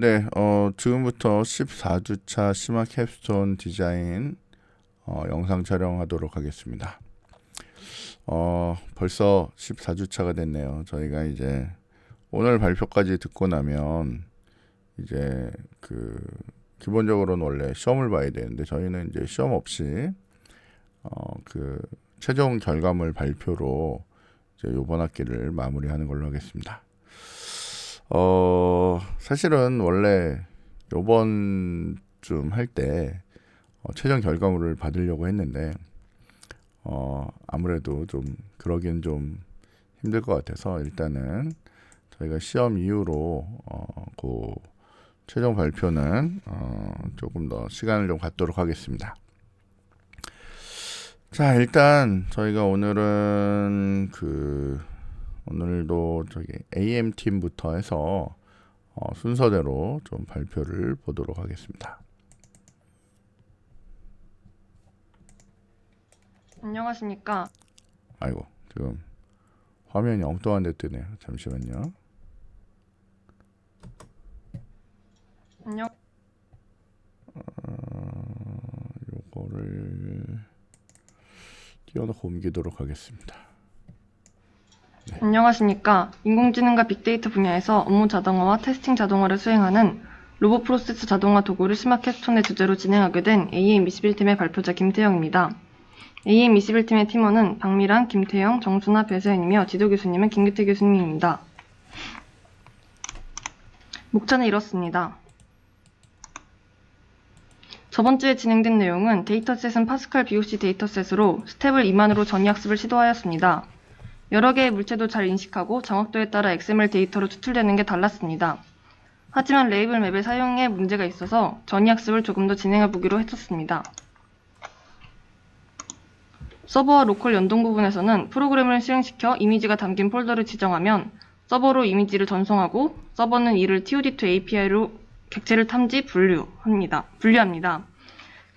네, 지금부터 14주차 심화 캡스톤 디자인 영상 촬영하도록 하겠습니다. 벌써 14주차가 됐네요. 저희가 이제 오늘 발표까지 듣고 나면 이제 기본적으로는 원래 시험을 봐야 되는데 저희는 이제 시험 없이 최종 결과물 발표로 이제 이번 학기를 마무리하는 걸로 하겠습니다. 사실은 원래 요번쯤 할 때 최종 결과물을 받으려고 했는데 아무래도 좀 그러기엔 좀 힘들 것 같아서 일단은 저희가 시험 이후로 그 최종 발표는 조금 더 시간을 좀 갖도록 하겠습니다. 자, 일단 저희가 오늘도 저기 AM 팀부터 해서 순서대로 좀 발표를 보도록 하겠습니다. 안녕하십니까. 아이고, 지금 화면이 엉뚱한 데 뜨네요. 잠시만요. 요거를 띄워놓고 옮기도록 하겠습니다. 안녕하십니까. 인공지능과 빅데이터 분야에서 업무 자동화와 테스팅 자동화를 수행하는 로봇 프로세스 자동화 도구를 심화 캡스톤의 주제로 진행하게 된 AM21팀의 발표자 김태영입니다. AM21팀의 팀원은 박미란, 김태영, 정순아, 배서연이며 지도 교수님은 김규태 교수님입니다. 목차는 이렇습니다. 저번 주에 진행된 내용은 데이터셋은 파스칼 BOC 데이터셋으로 스텝을 2만으로 전이학습을 시도하였습니다. 여러 개의 물체도 잘 인식하고 정확도에 따라 XML 데이터로 추출되는 게 달랐습니다. 하지만 레이블 맵의 사용에 문제가 있어서 전이학습을 조금 더 진행해 보기로 했었습니다. 서버와 로컬 연동 부분에서는 프로그램을 실행시켜 이미지가 담긴 폴더를 지정하면 서버로 이미지를 전송하고 서버는 이를 TOD2 API로 객체를 탐지 분류합니다.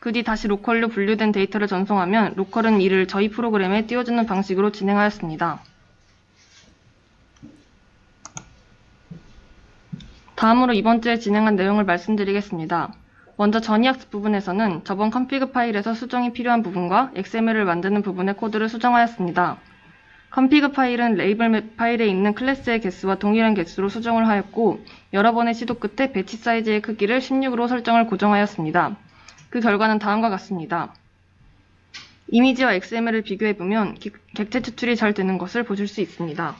그 뒤 다시 로컬로 분류된 데이터를 전송하면 로컬은 이를 저희 프로그램에 띄워주는 방식으로 진행하였습니다. 다음으로 이번 주에 진행한 내용을 말씀드리겠습니다. 먼저 전이학습 부분에서는 저번 컴피그 파일에서 수정이 필요한 부분과 XML을 만드는 부분의 코드를 수정하였습니다. 컴피그 파일은 레이블 맵 파일에 있는 클래스의 개수와 동일한 개수로 수정을 하였고 여러 번의 시도 끝에 배치 사이즈의 크기를 16으로 설정을 고정하였습니다. 그 결과는 다음과 같습니다. 이미지와 XML을 비교해보면 객체 추출이 잘 되는 것을 보실 수 있습니다.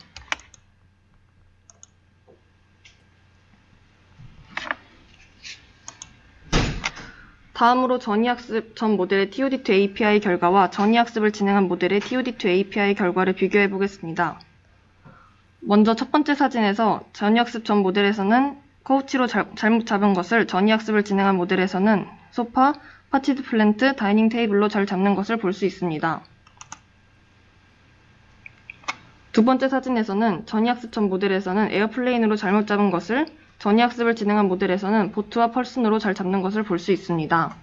다음으로 전이학습 전 모델의 TOD2 API 결과와 전이학습을 진행한 모델의 TOD2 API 결과를 비교해 보겠습니다. 먼저 첫 번째 사진에서 전이학습 전 모델에서는 커우치로 잘못 잡은 것을 전이학습을 진행한 모델에서는 소파, 파티드 플랜트, 다이닝 테이블로 잘 잡는 것을 볼 수 있습니다. 두 번째 사진에서는 전이학습 전 모델에서는 에어플레인으로 잘못 잡은 것을 전이학습을 진행한 모델에서는 보트와 펄슨으로 잘 잡는 것을 볼 수 있습니다.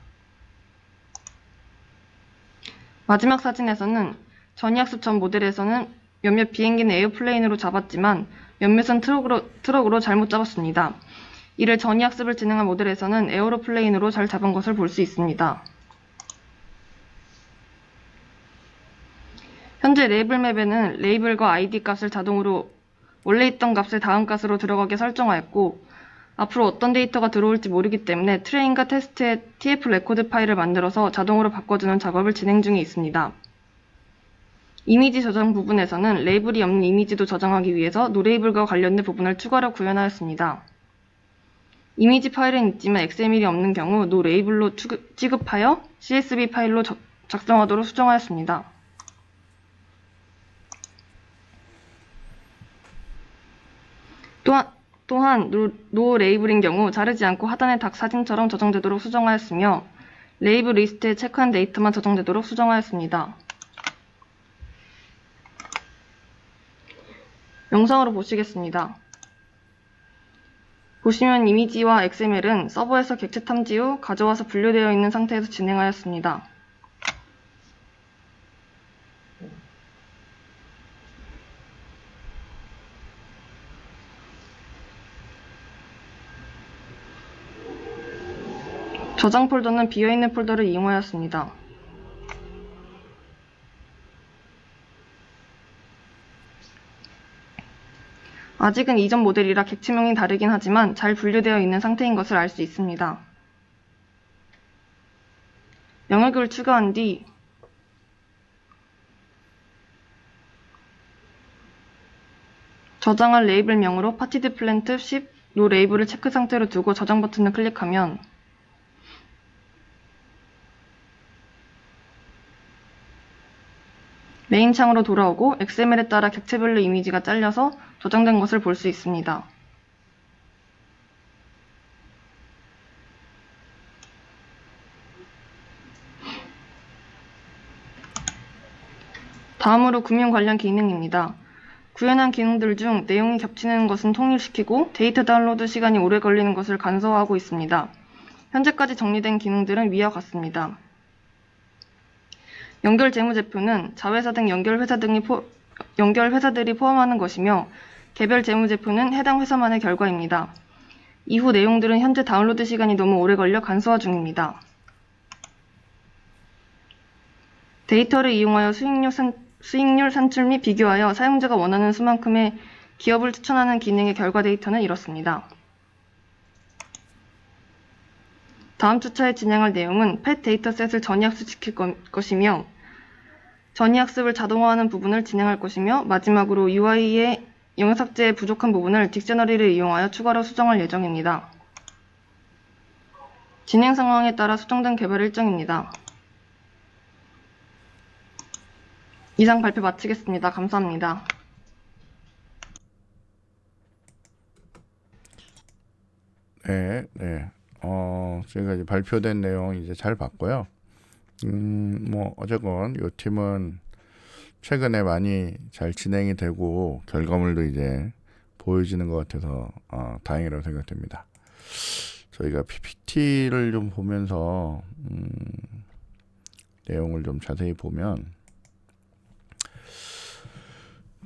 마지막 사진에서는 전이학습 전 모델에서는 몇몇 비행기는 에어플레인으로 잡았지만 몇몇은 트럭으로 잘못 잡았습니다. 이를 전이학습을 진행한 모델에서는 에어로플레인으로 잘 잡은 것을 볼 수 있습니다. 현재 레이블 맵에는 레이블과 ID 값을 자동으로 원래 있던 값을 다음 값으로 들어가게 설정하였고 앞으로 어떤 데이터가 들어올지 모르기 때문에 트레인과 테스트의 TF 레코드 파일을 만들어서 자동으로 바꿔주는 작업을 진행 중에 있습니다. 이미지 저장 부분에서는 레이블이 없는 이미지도 저장하기 위해서 노레이블과 관련된 부분을 추가로 구현하였습니다. 이미지 파일은 있지만 XML이 없는 경우 노레이블로 취급하여 CSV 파일로 작성하도록 수정하였습니다. 또한 노 레이블인 경우 자르지 않고 하단의 닭 사진처럼 저장되도록 수정하였으며 레이블 리스트에 체크한 데이터만 저장되도록 수정하였습니다. 영상으로 보시겠습니다. 보시면 이미지와 XML은 서버에서 객체 탐지 후 가져와서 분류되어 있는 상태에서 진행하였습니다. 저장 폴더는 비어있는 폴더를 이용하였습니다. 아직은 이전 모델이라 객체명이 다르긴 하지만 잘 분류되어 있는 상태인 것을 알 수 있습니다. 영역을 추가한 뒤 저장한 레이블명으로 파티드 플랜트 10로 레이블을 체크 상태로 두고 저장 버튼을 클릭하면 메인 창으로 돌아오고 XML에 따라 객체별로 이미지가 잘려서 저장된 것을 볼 수 있습니다. 다음으로 금융 관련 기능입니다. 구현한 기능들 중 내용이 겹치는 것은 통일시키고 데이터 다운로드 시간이 오래 걸리는 것을 간소화하고 있습니다. 현재까지 정리된 기능들은 위와 같습니다. 연결 재무제표는 자회사 등 연결 회사들이 포함하는 것이며 개별 재무제표는 해당 회사만의 결과입니다. 이후 내용들은 현재 다운로드 시간이 너무 오래 걸려 간소화 중입니다. 데이터를 이용하여 수익률 산출 및 비교하여 사용자가 원하는 수만큼의 기업을 추천하는 기능의 결과 데이터는 이렇습니다. 다음 주차에 진행할 내용은 펫 데이터셋을 전이학습시킬 것이며 전이학습을 자동화하는 부분을 진행할 것이며 마지막으로 UI의 영역 삭제에 부족한 부분을 딕셔너리를 이용하여 추가로 수정할 예정입니다. 진행 상황에 따라 수정된 개발 일정입니다. 이상 발표 마치겠습니다. 감사합니다. 네. 지금까지 발표된 내용 이제 잘 봤고요. 뭐 어쨌건 이 팀은 최근에 많이 잘 진행이 되고 결과물도 이제 보여지는 것 같아서 다행이라고 생각됩니다. 저희가 PPT를 좀 보면서 내용을 좀 자세히 보면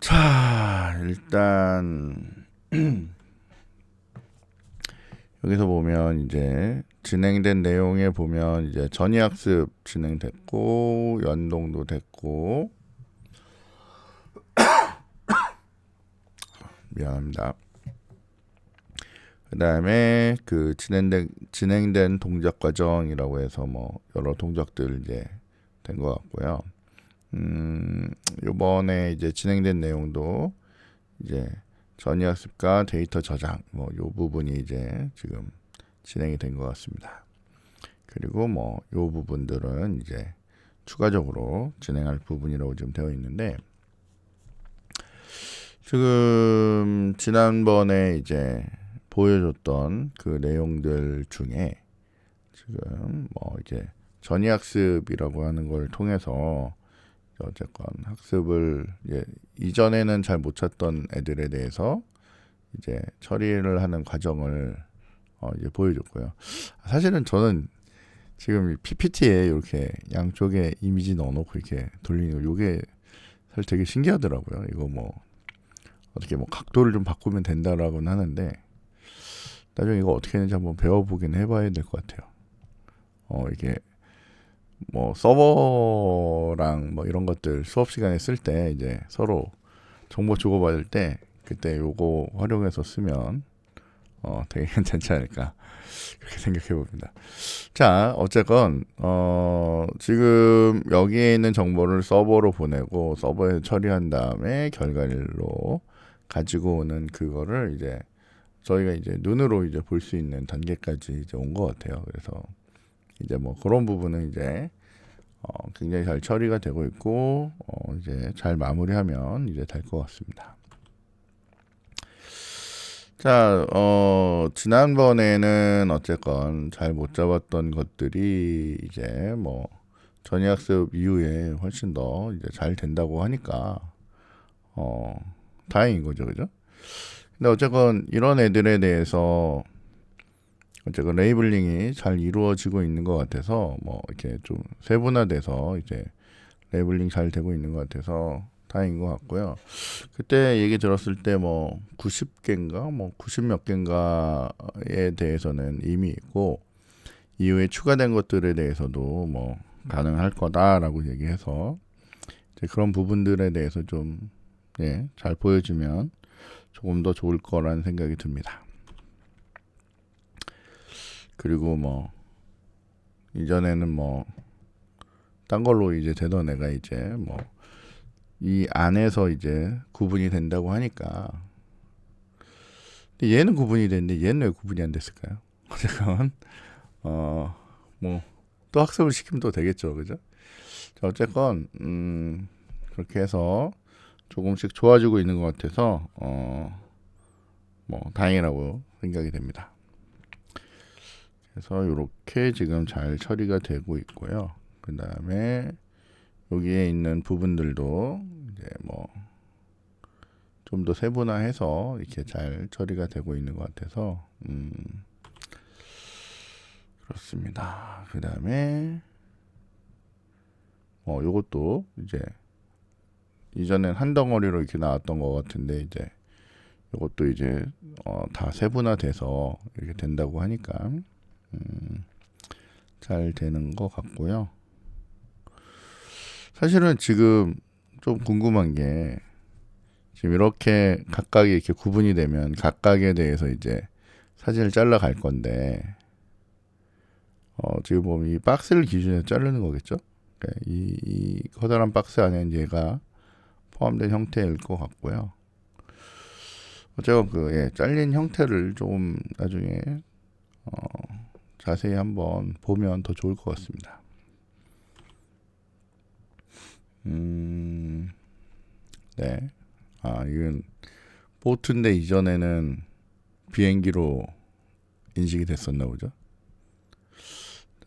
자 일단 여기서 보면 이제 진행된 내용에 보면 이제 전이학습 진행됐고 연동도 됐고 미안합니다. 그 다음에 그 진행된 동작 과정이라고 해서 뭐 여러 동작들 이제 된 것 같고요. 요번에 이제 진행된 내용도 이제 전이학습과 데이터 저장 뭐 요 부분이 이제 지금 진행이 된 것 같습니다. 그리고 뭐 요 부분들은 이제 추가적으로 진행할 부분이라고 지금 되어 있는데 지금 지난번에 이제 보여줬던 그 내용들 중에 지금 뭐 이제 전이학습이라고 하는 걸 통해서 어쨌건 학습을 이전에는 잘 못 찾던 애들에 대해서 이제 처리를 하는 과정을 이제 보여줬고요. 사실은 저는 지금 이 PPT에 이렇게 양쪽에 이미지 넣어놓고 이렇게 돌리는 거 이게 사실 되게 신기하더라고요. 이거 뭐 어떻게 뭐 각도를 좀 바꾸면 된다라고는 하는데 나중에 이거 어떻게 하는지 한번 배워보긴 해봐야 될 것 같아요. 이게 뭐 서버랑 뭐 이런 것들 수업 시간에 쓸 때 이제 서로 정보 주고받을 때 그때 요거 활용해서 쓰면 되게 괜찮지 않을까 그렇게 생각해 봅니다. 자 어쨌건 지금 여기에 있는 정보를 서버로 보내고 서버에 처리한 다음에 결과로 가지고 오는 그거를 이제 저희가 이제 눈으로 이제 볼 수 있는 단계까지 이제 온 것 같아요. 그래서 이제 뭐 그런 부분은 이제 굉장히 잘 처리가 되고 있고 이제 잘 마무리하면 이제 될 것 같습니다. 자, 지난번에는 어쨌건 잘 못 잡았던 것들이 이제 뭐 전이학습 이후에 훨씬 더 이제 잘 된다고 하니까 다행인 거죠, 그죠? 근데 어쨌건 이런 애들에 대해서 어쨌건 레이블링이 잘 이루어지고 있는 것 같아서 뭐 이렇게 좀 세분화돼서 이제 레이블링 잘 되고 있는 것 같아서 다행인 것 같고요. 그때 얘기 들었을 때 뭐 90개인가 뭐 90몇 개인가에 대해서는 이미 있고 이후에 추가된 것들에 대해서도 뭐 가능할 거다라고 얘기해서 이제 그런 부분들에 대해서 좀 잘 보여주면 조금 더 좋을 거라는 생각이 듭니다. 그리고 뭐 이전에는 뭐 딴 걸로 이제 되던 애가 이제 뭐 이 안에서 이제 구분이 된다고 하니까, 근데 얘는 구분이 됐는데 얘는 왜 구분이 안 됐을까요? 어쨌건 뭐 또 학습을 시키면 또 되겠죠, 그죠? 자, 어쨌건 그렇게 해서 조금씩 좋아지고 있는 것 같아서 뭐 다행이라고 생각이 됩니다. 그래서 이렇게 지금 잘 처리가 되고 있고요. 그 다음에 여기에 있는 부분들도 이제 뭐 좀 더 세분화해서 이렇게 잘 처리가 되고 있는 것 같아서 그렇습니다. 그 다음에 요것도 이제 이전엔 한 덩어리로 이렇게 나왔던 것 같은데 이제 요것도 이제 다 세분화돼서 이렇게 된다고 하니까 잘 되는 것 같고요. 사실은 지금 좀 궁금한 게, 지금 이렇게 각각이 이렇게 구분이 되면 각각에 대해서 이제 사진을 잘라 갈 건데, 지금 보면 이 박스를 기준으로 자르는 거겠죠? 그러니까 이 커다란 박스 안에 얘가 포함된 형태일 것 같고요. 어쨌건 잘린 형태를 좀 나중에 자세히 한번 보면 더 좋을 것 같습니다. 네. 이건 보트인데 이전에는 비행기로 인식이 됐었나 보죠.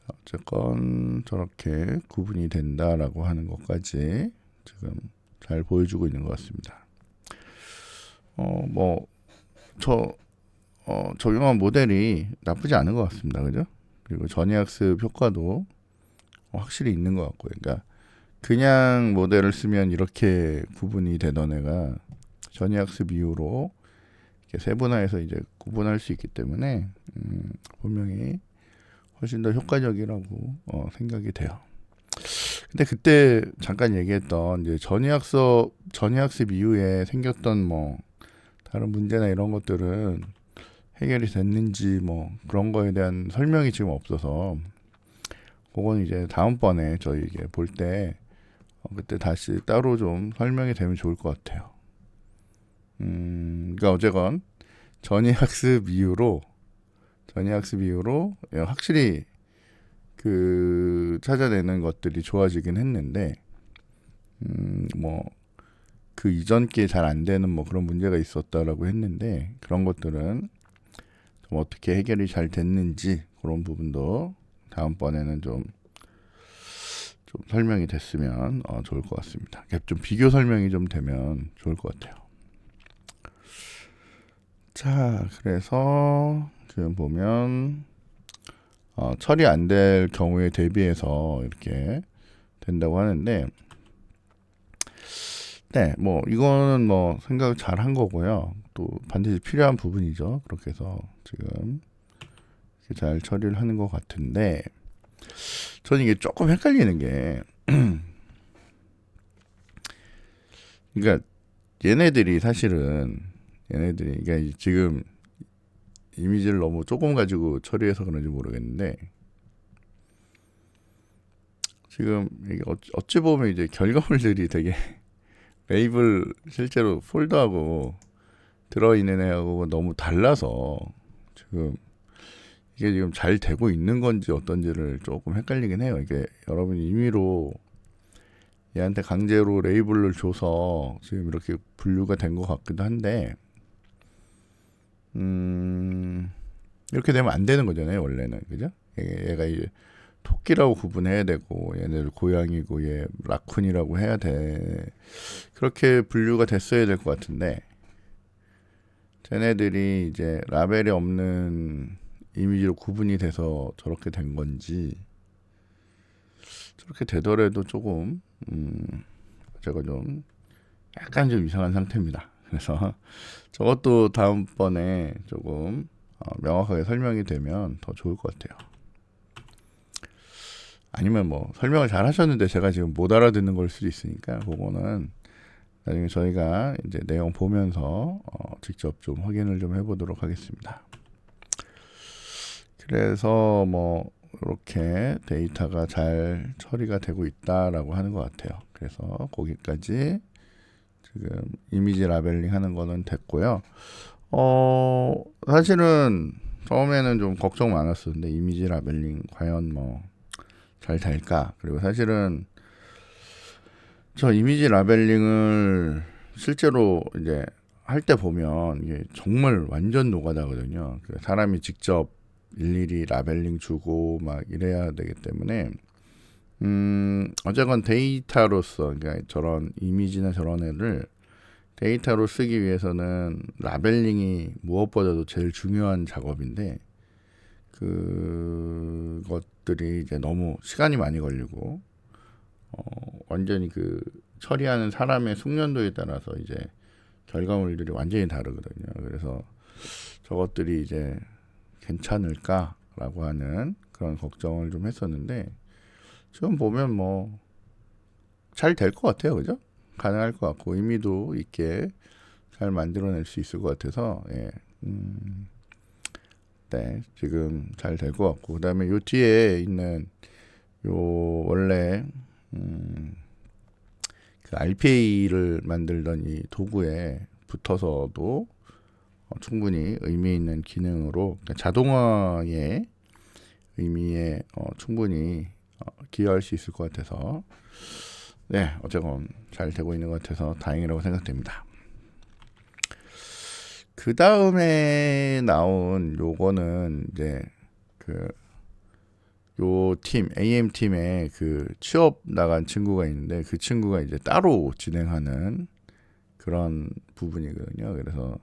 어쨌건 저렇게 구분이 된다라고 하는 것까지 지금 잘 보여주고 있는 것 같습니다. 적용한 모델이 나쁘지 않은 것 같습니다. 그죠? 그리고 전이학습 효과도 확실히 있는 것 같고요. 그러니까 그냥 모델을 쓰면 이렇게 구분이 되던 애가 전이학습 이후로 이렇게 세분화해서 이제 구분할 수 있기 때문에 분명히 훨씬 더 효과적이라고 생각이 돼요. 근데 그때 잠깐 얘기했던 이제 전이학습 이후에 생겼던 뭐 다른 문제나 이런 것들은 해결이 됐는지 뭐 그런 거에 대한 설명이 지금 없어서, 그건 이제 다음번에 저희 이게 볼 때 그때 다시 따로 좀 설명이 되면 좋을 것 같아요. 그러니까 어쨌건 전이학습 이후로 확실히 그 찾아내는 것들이 좋아지긴 했는데, 뭐 그 이전 게 잘 안 되는 뭐 그런 문제가 있었다라고 했는데, 그런 것들은 좀 어떻게 해결이 잘 됐는지 그런 부분도 다음번에는 좀 설명이 됐으면 좋을 것 같습니다. 좀 비교 설명이 좀 되면 좋을 것 같아요. 자, 그래서 지금 보면 처리 안 될 경우에 대비해서 이렇게 된다고 하는데, 네, 뭐 이거는 뭐 생각 잘 한 거고요. 또 반드시 필요한 부분이죠. 그렇게 해서 지금 이렇게 잘 처리를 하는 것 같은데, 저는 이게 조금 헷갈리는 게 그러니까 얘네들이 그러니까 지금 이미지를 너무 조금 가지고 처리해서 그런지 모르겠는데, 지금 이게 어찌 보면 이제 결과물들이 되게 레이블 실제로 폴더하고 들어있는 애하고 너무 달라서 지금 이게 지금 잘 되고 있는 건지 어떤지를 조금 헷갈리긴 해요. 이게 여러분이 임의로 얘한테 강제로 레이블을 줘서 지금 이렇게 분류가 된 것 같기도 한데, 이렇게 되면 안 되는 거잖아요, 원래는. 그죠? 얘가 이제 토끼라고 구분해야 되고, 얘네들 고양이고, 얘 라쿤이라고 해야 돼. 그렇게 분류가 됐어야 될 것 같은데, 쟤네들이 이제 라벨이 없는 이미지로 구분이 돼서 저렇게 된 건지, 저렇게 되더라도 조금 제가 좀 약간 좀 이상한 상태입니다. 그래서 저것도 다음번에 조금 명확하게 설명이 되면 더 좋을 것 같아요. 아니면 뭐 설명을 잘 하셨는데 제가 지금 못 알아듣는 걸 수도 있으니까 그거는 나중에 저희가 이제 내용 보면서 직접 좀 확인을 좀 해보도록 하겠습니다. 그래서 뭐 이렇게 데이터가 잘 처리가 되고 있다라고 하는 것 같아요. 그래서 거기까지 지금 이미지 라벨링 하는 거는 됐고요. 사실은 처음에는 좀 걱정 많았었는데 이미지 라벨링 과연 뭐 잘 될까? 그리고 사실은 저 이미지 라벨링을 실제로 이제 할 때 보면 이게 정말 완전 노가다거든요. 사람이 직접 일일이 라벨링 주고 막 이래야 되기 때문에 어쨌건 데이터로서 그러니까 저런 이미지나 저런 애를 데이터로 쓰기 위해서는 라벨링이 무엇보다도 제일 중요한 작업인데 그것들이 이제 너무 시간이 많이 걸리고 완전히 그 처리하는 사람의 숙련도에 따라서 이제 결과물들이 완전히 다르거든요. 그래서 저것들이 이제 괜찮을까라고 하는 그런 걱정을 좀 했었는데 지금 보면 뭐 잘 될 것 같아요, 그죠? 가능할 것 같고 의미도 있게 잘 만들어낼 수 있을 것 같아서 네, 지금 잘 될 것 같고 그다음에 요 뒤에 있는 요 원래 그 RPA를 만들던 이 도구에 붙어서도 충분히 의미 있는 기능으로 그러니까 자동화의 의미에 충분히 기여할 수 있을 것 같아서 네, 어쨌건 잘 되고 있는 것 같아서 다행이라고 생각됩니다. 그 다음에 나온 요거는 이제 요 팀, AM 팀에 그 취업 나간 친구가 있는데 그 친구가 이제 따로 진행하는 그런 부분이거든요. 그래서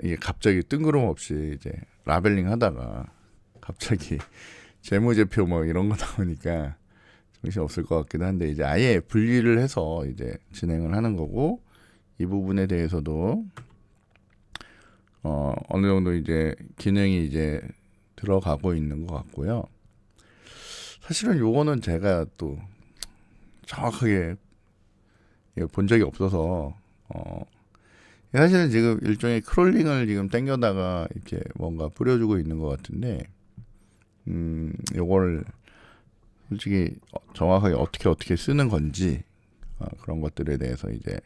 이게 갑자기 뜬구름없이 이제 라벨링 하다가 갑자기 재무제표 뭐 이런 거 나오니까 정신 없을 것 같기도 한데 이제 아예 분리를 해서 이제 진행을 하는 거고 이 부분에 대해서도 어느 정도 이제 기능이 이제 들어가고 있는 것 같고요. 사실은 요거는 제가 또 정확하게 본 적이 없어서 사실은 지금 일종의 크롤링을 지금 땡겨다가 이렇게 뭔가 뿌려주고 있는 것 같은데 요거를 솔직히 정확하게 어떻게 쓰는 건지 그런 것들에 대해서 이제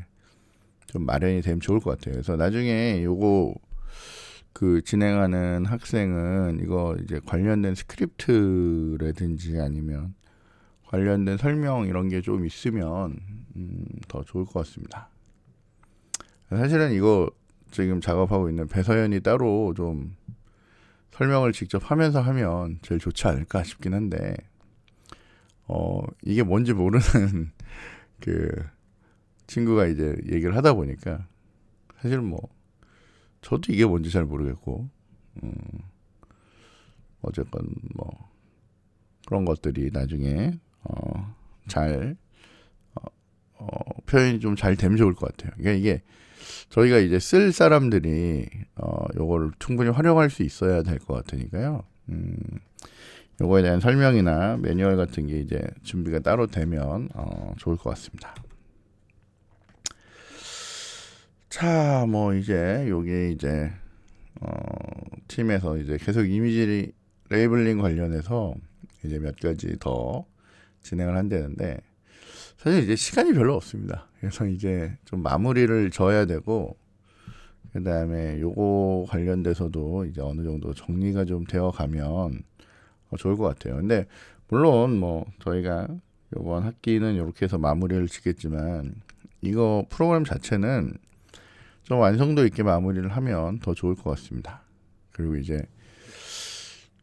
좀 마련이 되면 좋을 것 같아요. 그래서 나중에 요거 그 진행하는 학생은 이거 이제 관련된 스크립트라든지 아니면 관련된 설명 이런 게 좀 있으면 더 좋을 것 같습니다. 사실은 이거 지금 작업하고 있는 배서연이 따로 좀 설명을 직접 하면서 하면 제일 좋지 않을까 싶긴 한데 이게 뭔지 모르는 그 친구가 이제 얘기를 하다 보니까 사실 뭐 저도 이게 뭔지 잘 모르겠고 어쨌건 뭐 그런 것들이 나중에 잘 표현이 좀 잘 되면 좋을 것 같아요. 그러니까 이게 저희가 이제 쓸 사람들이 요거를 충분히 활용할 수 있어야 될 것 같으니까요. 요거에 대한 설명이나 매뉴얼 같은 게 이제 준비가 따로 되면 좋을 것 같습니다. 자, 뭐 이제 요게 이제 팀에서 이제 계속 이미지 레이블링 관련해서 이제 몇 가지 더 진행을 한다는데 사실 이제 시간이 별로 없습니다. 그래서 이제 좀 마무리를 져야 되고 그 다음에 요거 관련돼서도 이제 어느 정도 정리가 좀 되어 가면 좋을 것 같아요. 근데 물론 뭐 저희가 이번 학기는 이렇게 해서 마무리를 짓겠지만 이거 프로그램 자체는 좀 완성도 있게 마무리를 하면 더 좋을 것 같습니다. 그리고 이제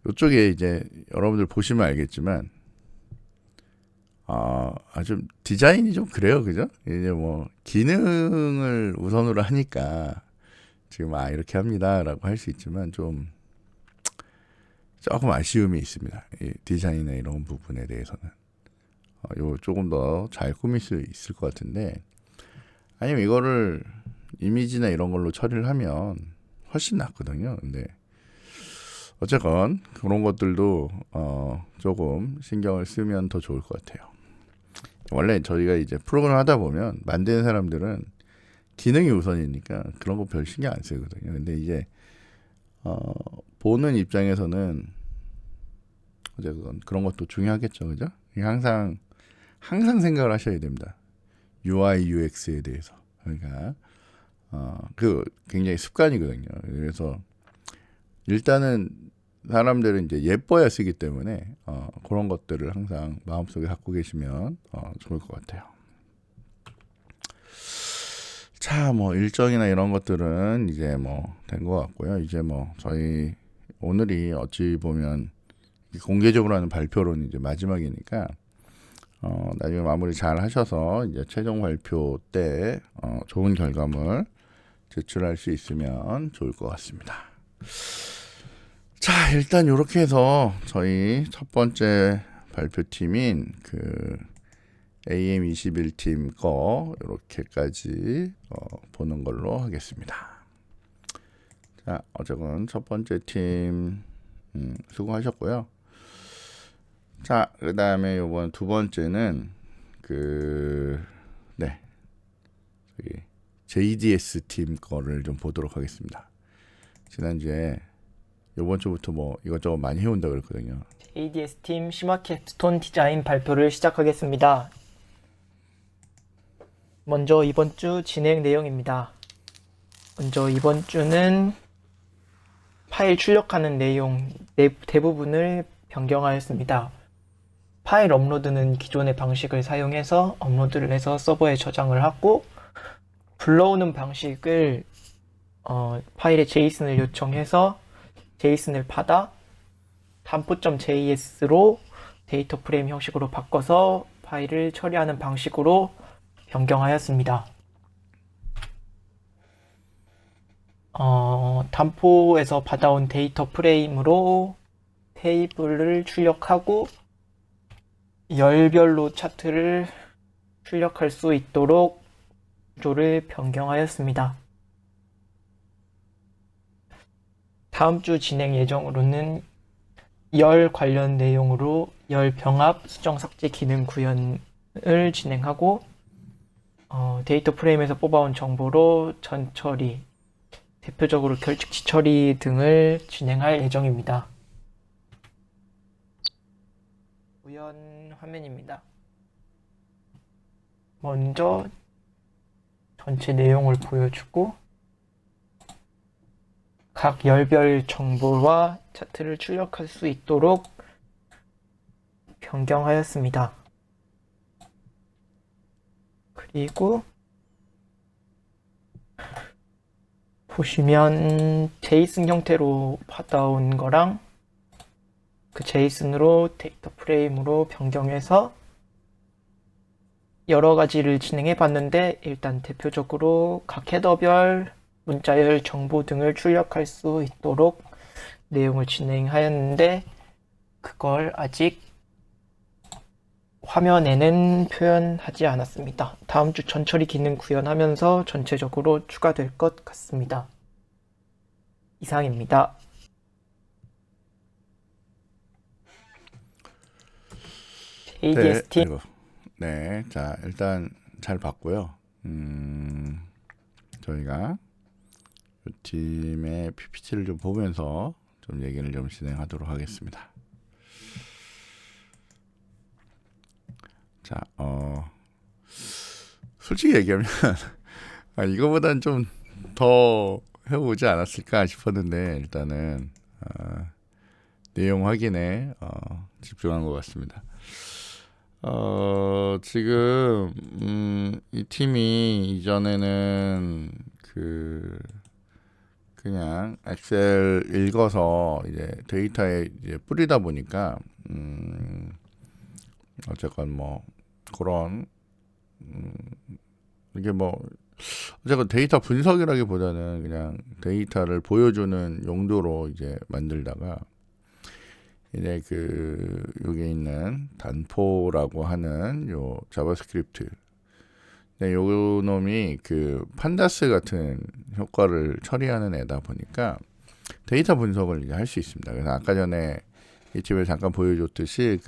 이쪽에 이제 여러분들 보시면 알겠지만 좀 디자인이 좀 그래요, 그죠? 이제 뭐 기능을 우선으로 하니까 지금 이렇게 합니다라고 할 수 있지만 좀 조금 아쉬움이 있습니다. 이 디자인이나 이런 부분에 대해서는 요 조금 더 잘 꾸밀 수 있을 것 같은데 아니면 이거를 이미지나 이런 걸로 처리를 하면 훨씬 낫거든요. 근데 어쨌건 그런 것들도 조금 신경을 쓰면 더 좋을 것 같아요. 원래 저희가 이제 프로그램 하다 보면 만드는 사람들은 기능이 우선이니까 그런 거 별 신경 안 쓰거든요. 근데 이제 보는 입장에서는 어쨌든 그런 것도 중요하겠죠, 그죠? 항상 생각을 하셔야 됩니다. UI, UX에 대해서. 그러니까 그 굉장히 습관이거든요. 그래서 일단은 사람들은 이제 예뻐야 쓰기 때문에 그런 것들을 항상 마음속에 갖고 계시면 좋을 것 같아요. 자, 뭐 일정이나 이런 것들은 이제 뭐 된 것 같고요. 이제 뭐 저희 오늘이 어찌 보면 공개적으로 하는 발표로는 이제 마지막이니까 나중에 마무리 잘 하셔서 이제 최종 발표 때 좋은 결과물 제출할 수 있으면 좋을 것 같습니다. 자, 일단 이렇게 해서 저희 첫 번째 발표팀인 그 AM21팀 거 이렇게까지 보는 걸로 하겠습니다. 자, 어쨌건 첫 번째 팀 수고하셨고요. 자, 그 다음에 요번 두 번째는 JDS 팀 거를 좀 보도록 하겠습니다. 지난주에 요번 주부터 뭐 이것저것 많이 해온다 그랬거든요. JDS 팀 시마켓스톤 디자인 발표를 시작하겠습니다. 먼저 이번 주 진행 내용입니다. 먼저 이번 주는 파일 출력하는 내용 대부분을 변경하였습니다. 파일 업로드는 기존의 방식을 사용해서 업로드를 해서 서버에 저장을 하고, 불러오는 방식을 파일에 JSON을 요청해서 JSON을 받아 단포.js로 데이터 프레임 형식으로 바꿔서 파일을 처리하는 방식으로 변경하였습니다. 단포에서 받아온 데이터 프레임으로 테이블을 출력하고 열별로 차트를 출력할 수 있도록 구조를 변경하였습니다. 다음 주 진행 예정으로는 열 관련 내용으로 열 병합 수정 삭제 기능 구현을 진행하고, 데이터 프레임에서 뽑아온 정보로 전처리, 대표적으로 결측치 처리 등을 진행할 예정입니다. 구현 화면입니다. 먼저 전체 내용을 보여주고 각 열별 정보와 차트를 출력할 수 있도록 변경하였습니다. 그리고 보시면 제이슨 형태로 받아온 거랑 그 제이슨으로 데이터 프레임으로 변경해서 여러 가지를 진행해 봤는데, 일단 대표적으로 각 헤더별 문자열 정보 등을 출력할 수 있도록 내용을 진행하였는데, 그걸 아직 화면에는 표현하지 않았습니다. 다음 주 전처리 기능 구현하면서 전체적으로 추가될 것 같습니다. 이상입니다. JDS 팀. 네, 자 일단 잘 봤고요. 저희가 이 팀의 PPT를 좀 보면서 좀 얘기를 좀 진행하도록 하겠습니다. 자, 솔직히 얘기하면 이거보단 좀 더 해보지 않았을까 싶었는데 일단은 내용 확인에 집중한 것 같습니다. 지금 이 팀이 이전에는 그냥 엑셀 읽어서 이제 데이터에 이제 뿌리다 보니까 어쨌건 뭐 그런 이게 뭐 어쨌건 데이터 분석이라기보다는 그냥 데이터를 보여주는 용도로 이제 만들다가 이제 여기 있는 단포라고 하는 요 자바스크립트, 네, 요 놈이 판다스 같은 효과를 처리하는 애다 보니까 데이터 분석을 이제 할 수 있습니다. 그래서 아까 전에 유튜브에 잠깐 보여줬듯이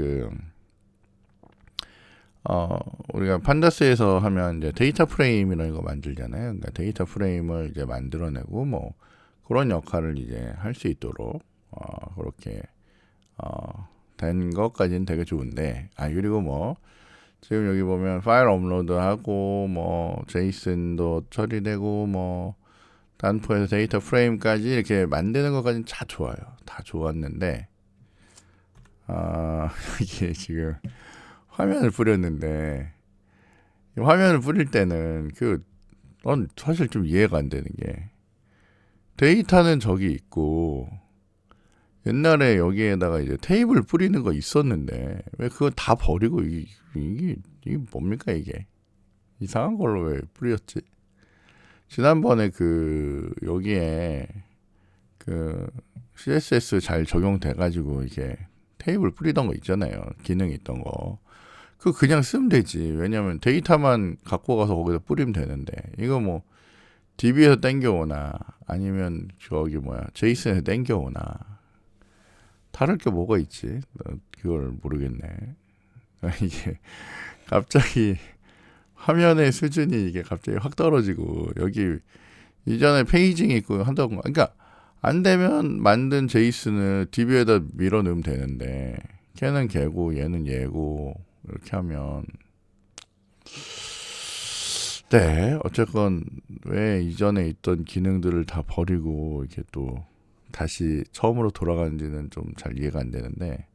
우리가 판다스에서 하면 이제 데이터 프레임이라는 거 만들잖아요. 그러니까 데이터 프레임을 이제 만들어내고 뭐 그런 역할을 이제 할 수 있도록 그렇게 된 것까지는 되게 좋은데, 그리고 뭐 지금 여기 보면 파일 업로드하고 뭐 제이슨도 처리되고 뭐 단포에서 데이터 프레임까지 이렇게 만드는 것까지는 다 좋아요. 다 좋았는데 이게 지금 화면을 뿌렸는데, 이 화면을 뿌릴 때는 사실 좀 이해가 안 되는 게, 데이터는 저기 있고 옛날에 여기에다가 이제 테이블 뿌리는 거 있었는데 왜 그거 다 버리고 이게 뭡니까? 이게 이상한 걸로 왜 뿌렸지? 지난번에 여기에 CSS 잘 적용돼 가지고 이게 테이블 뿌리던 거 있잖아요. 기능이 있던 거. 그거 그냥 쓰면 되지. 왜냐면 데이터만 갖고 가서 거기다 뿌리면 되는데, 이거 뭐 DB에서 땡겨오나 아니면 제이슨에서 땡겨오나 다를 게 뭐가 있지? 그걸 모르겠네. 이게 갑자기 화면의 수준이 이게 갑자기 확 떨어지고, 여기 이전에 페이징 있고 한다고, 그러니까 안 되면 만든 제이슨을 DB에다 밀어 넣으면 되는데, 걔는 걔고 얘는 얘고 이렇게 하면, 네, 어쨌건 왜 이전에 있던 기능들을 다 버리고 이렇게 또 다시 처음으로 돌아가는지는 좀 잘 이해가 안 되는데,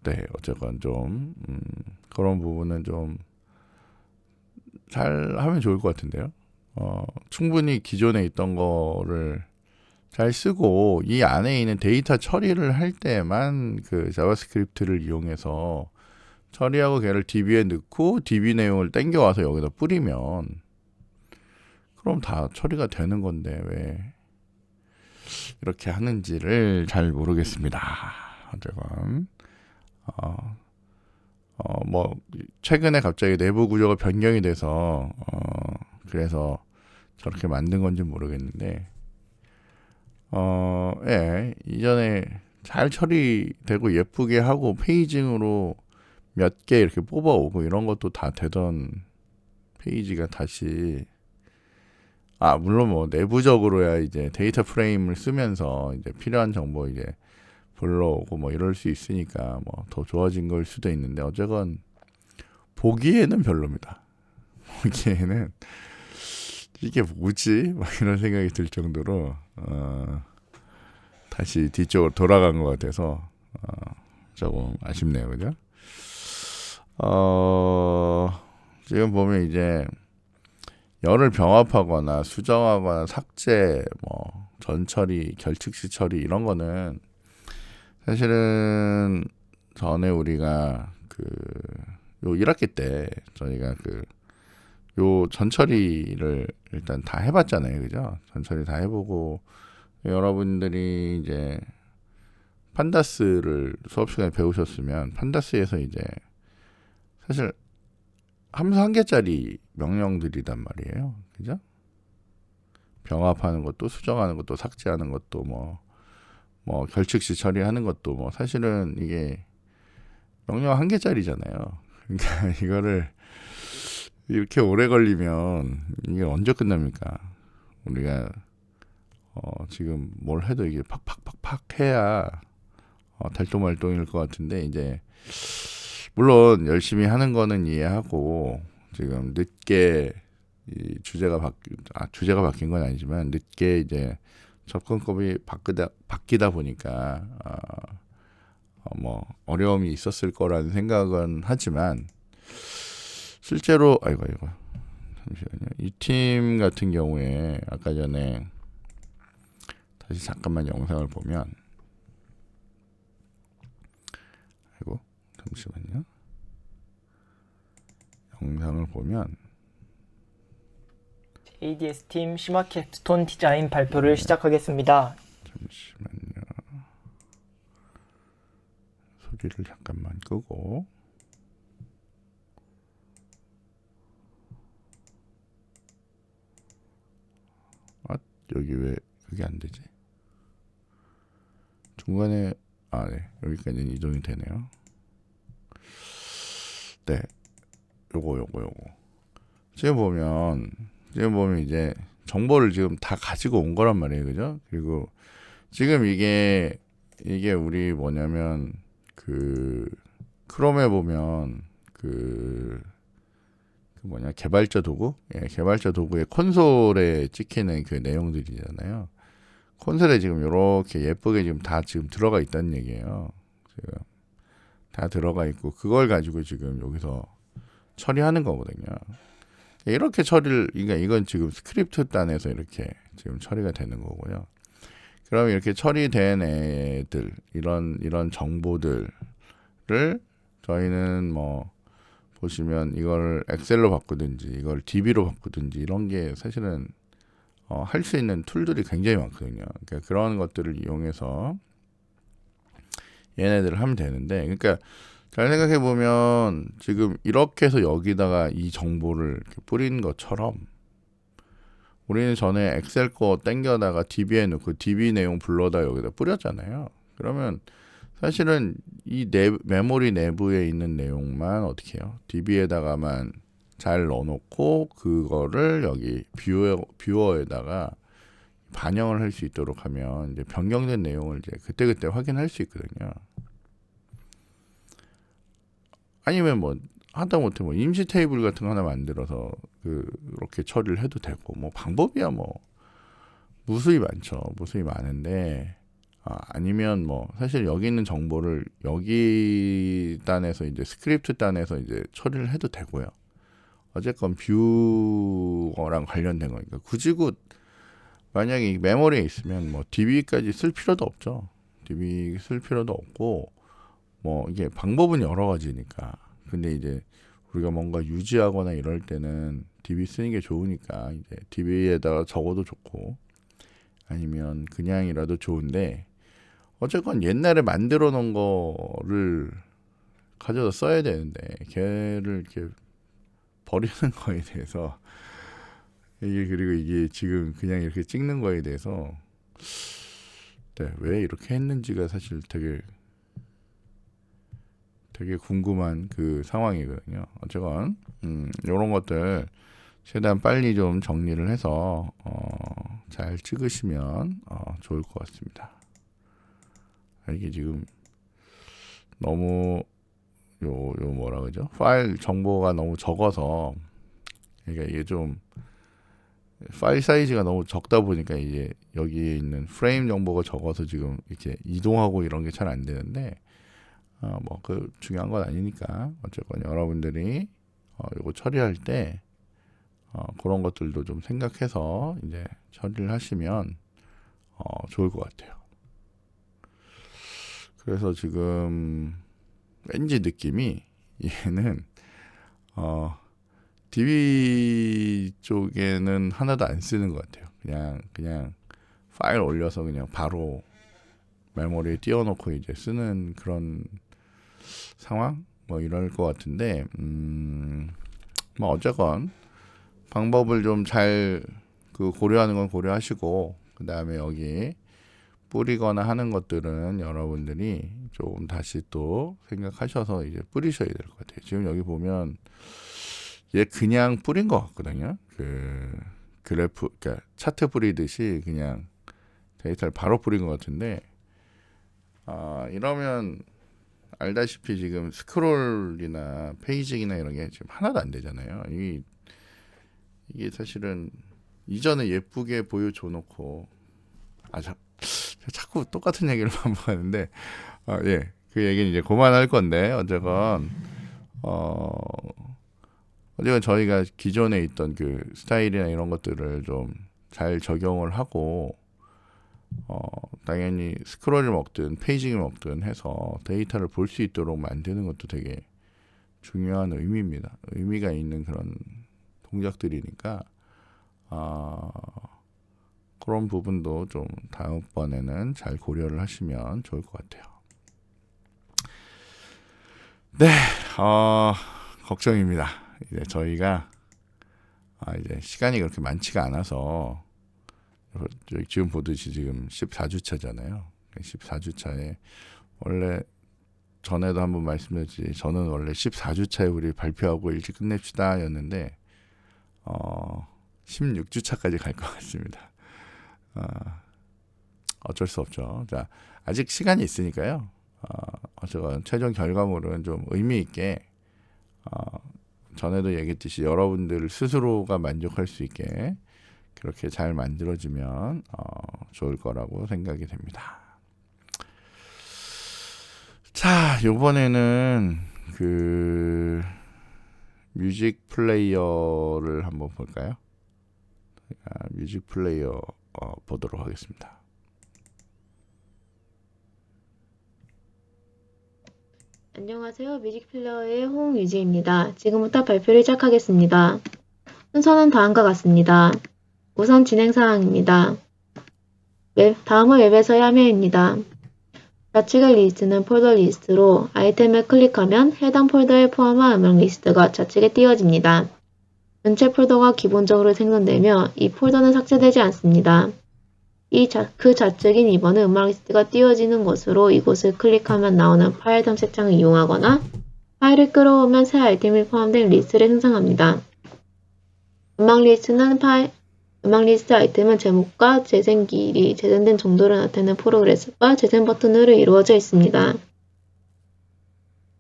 네, 어쨌건 좀 그런 부분은 좀 잘 하면 좋을 것 같은데요. 충분히 기존에 있던 거를 잘 쓰고 이 안에 있는 데이터 처리를 할 때만 그 자바스크립트를 이용해서 처리하고 걔를 DB에 넣고 DB 내용을 땡겨와서 여기다 뿌리면 그럼 다 처리가 되는 건데 왜 이렇게 하는지를 잘 모르겠습니다. 어쨌건 뭐 최근에 갑자기 내부 구조가 변경이 돼서 그래서 저렇게 만든 건지 모르겠는데, 예, 이전에 잘 처리되고 예쁘게 하고 페이징으로 몇 개 이렇게 뽑아오고 이런 것도 다 되던 페이지가 다시, 물론 뭐 내부적으로야 이제 데이터 프레임을 쓰면서 이제 필요한 정보 이제 불러오고 뭐 이럴 수 있으니까 뭐 더 좋아진 걸 수도 있는데, 어쨌건 보기에는 별로입니다. 보기에는 이게 뭐지? 막 이런 생각이 들 정도로 다시 뒤쪽으로 돌아간 것 같아서 조금 아쉽네요, 그죠? 지금 보면 이제 열을 병합하거나 수정하거나 삭제, 뭐 전처리, 결측시 처리 이런 거는 사실은 전에 우리가 요 1학기 때 저희가 요 전처리를 일단 다 해봤잖아요, 그죠? 전처리 다 해보고 여러분들이 이제 판다스를 수업 시간에 배우셨으면 판다스에서 이제 사실 함수 1개짜리 명령들이란 말이에요, 그죠? 병합하는 것도 수정하는 것도 삭제하는 것도 뭐 결측시 처리하는 것도 뭐 사실은 이게 명령 1개짜리잖아요. 그러니까 이거를 이렇게 오래 걸리면 이게 언제 끝납니까? 우리가 지금 뭘 해도 이게 팍팍팍팍 해야 달동말동일 것 같은데, 이제 물론 열심히 하는 거는 이해하고 지금 늦게 이 주제가 바뀐 건 아니지만 늦게 이제 접근법이 바뀌다 보니까 뭐 어려움이 있었을 거라는 생각은 하지만, 실제로 아이고 잠시만요. 이 팀 같은 경우에 아까 전에 다시 잠깐만 영상을 보면, 잠시만요. 영상을 보면 ADS 팀 시마캡스톤 디자인 발표를 시작하겠습니다. 잠시만요. 소리를 잠깐만 끄고. 여기 왜 그게 안 되지? 중간에 네. 여기까지는 이동이 되네요. 네. 요거. 지금 보면 이제 정보를 지금 다 가지고 온 거란 말이에요. 그죠? 그리고 지금 이게 우리 뭐냐면 그 크롬에 보면 그 뭐냐 개발자 도구? 개발자 도구의 콘솔에 찍히는 그 내용들이잖아요. 콘솔에 지금 이렇게 예쁘게 지금 다 지금 들어가 있다는 얘기예요. 지금 다 들어가 있고 그걸 가지고 지금 여기서 처리하는 거거든요. 이렇게 그러니까 이건 지금 스크립트 단에서 이렇게 지금 처리가 되는 거고요. 그럼 이렇게 처리된 애들 이런 정보들을 저희는 뭐 보시면 이걸 엑셀로 바꾸든지 이걸 DB로 바꾸든지 이런 게 사실은 할 수 있는 툴들이 굉장히 많거든요. 그러니까 그런 것들을 이용해서 얘네들을 하면 되는데, 그러니까 잘 생각해 보면 지금 이렇게 해서 여기다가 이 정보를 이렇게 뿌린 것처럼 우리는 전에 엑셀 거 땡겨다가 DB에 넣고 DB 내용 불러다 여기다 뿌렸잖아요. 그러면 사실은 이 메모리 내부에 있는 내용만 어떻게 해요? DB에다가만 잘 넣어놓고 그거를 여기 뷰어에다가 반영을 할 수 있도록 하면 이제 변경된 내용을 이제 그때그때 확인할 수 있거든요. 아니면 뭐 하다못해 뭐 임시 테이블 같은 거 하나 만들어서 그렇게 처리를 해도 되고 뭐 방법이야 뭐 무수히 많죠. 무수히 많은데 아니면 뭐 사실 여기 있는 정보를 여기 단에서 이제 스크립트 단에서 이제 처리를 해도 되고요. 어쨌건 뷰어랑 관련된 거니까 굳이 만약에 메모리에 있으면 뭐 DB까지 쓸 필요도 없죠. DB 쓸 필요도 없고 뭐 이게 방법은 여러 가지니까. 근데 이제 우리가 뭔가 유지하거나 이럴 때는 DB 쓰는 게 좋으니까 이제 DB에다가 적어도 좋고 아니면 그냥이라도 좋은데 어쨌건 옛날에 만들어 놓은 거를 가져다 써야 되는데 걔를 이렇게 버리는 거에 대해서 그리고 이게 지금 그냥 이렇게 찍는 거에 대해서 왜 이렇게 했는지가 사실 되게 궁금한 그 상황이거든요. 어쨌건 이런 것들 최대한 빨리 좀 정리를 해서 잘 찍으시면 좋을 것 같습니다. 이게 지금 너무 뭐라 그러죠? 파일 정보가 너무 적어서 그러니까 이게 좀 파일 사이즈가 너무 적다 보니까 이제 여기에 있는 프레임 정보가 적어서 지금 이렇게 이동하고 이런 게 잘 안 되는데 뭐 그 중요한 건 아니니까 어쨌건 여러분들이 이거 처리할 때 그런 것들도 좀 생각해서 이제 처리를 하시면 좋을 것 같아요. 그래서 지금 왠지 느낌이 얘는 DB 쪽에는 하나도 안 쓰는 것 같아요. 그냥 파일 올려서 그냥 바로 메모리에 띄워놓고 이제 쓰는 그런 상황 뭐 이럴 것 같은데 뭐 어쨌건 방법을 좀 잘 고려하는 건 고려하시고 그 다음에 여기 뿌리거나 하는 것들은 여러분들이 좀 다시 또 생각하셔서 이제 뿌리셔야 될 것 같아요. 지금 여기 보면 얘 그냥 뿌린 것 같거든요. 그러니까 차트 뿌리듯이 그냥 데이터를 바로 뿌린 것 같은데 이러면 알다시피 지금 스크롤이나 페이징이나 이런 게 지금 하나도 안 되잖아요. 이게 사실은 이전에 예쁘게 보여줘 놓고 자꾸 똑같은 얘기를 반복하는데 그 얘기는 이제 그만할 건데 어쨌건 저희가 기존에 있던 그 스타일이나 이런 것들을 좀 잘 적용을 하고 당연히 스크롤을 먹든 페이징을 먹든 해서 데이터를 볼 수 있도록 만드는 것도 되게 중요한 의미가 있는 그런 동작들이니까 그런 부분도 좀 다음번에는 잘 고려를 하시면 좋을 것 같아요. 네, 걱정입니다. 이제 저희가 이제 시간이 그렇게 많지가 않아서 지금 보듯이 지금 14주차잖아요. 14주차에 원래 전에도 한번 말씀드렸지, 저는 원래 14주차에 우리 발표하고 일찍 끝냅시다 였는데 16주차까지 갈 것 같습니다. 어쩔 수 없죠. 자, 아직 시간이 있으니까요. 어쨌건 최종 결과물은 좀 의미 있게, 전에도 얘기했듯이 여러분들 스스로가 만족할 수 있게 그렇게 잘 만들어지면 좋을 거라고 생각이 됩니다. 자, 요번에는 그 뮤직 플레이어를 한번 볼까요? 뮤직 플레이어 보도록 하겠습니다. 안녕하세요. 뮤직플레이어의 홍유지입니다. 지금부터 발표를 시작하겠습니다. 순서는 다음과 같습니다. 우선 진행사항입니다. 다음은 웹에서의 화면입니다. 좌측의 리스트는 폴더 리스트로 아이템을 클릭하면 해당 폴더에 포함한 음악 리스트가 좌측에 띄워집니다. 전체 폴더가 기본적으로 생성되며 이 폴더는 삭제되지 않습니다. 그 좌측인 2번은 음악 리스트가 띄워지는 곳으로 이곳을 클릭하면 나오는 파일 탐색창을 이용하거나 파일을 끌어오면 새 아이템이 포함된 리스트를 생성합니다. 음악 리스트 아이템은 제목과 재생 길이, 재생된 정도를 나타내는 프로그레스와 재생 버튼으로 이루어져 있습니다.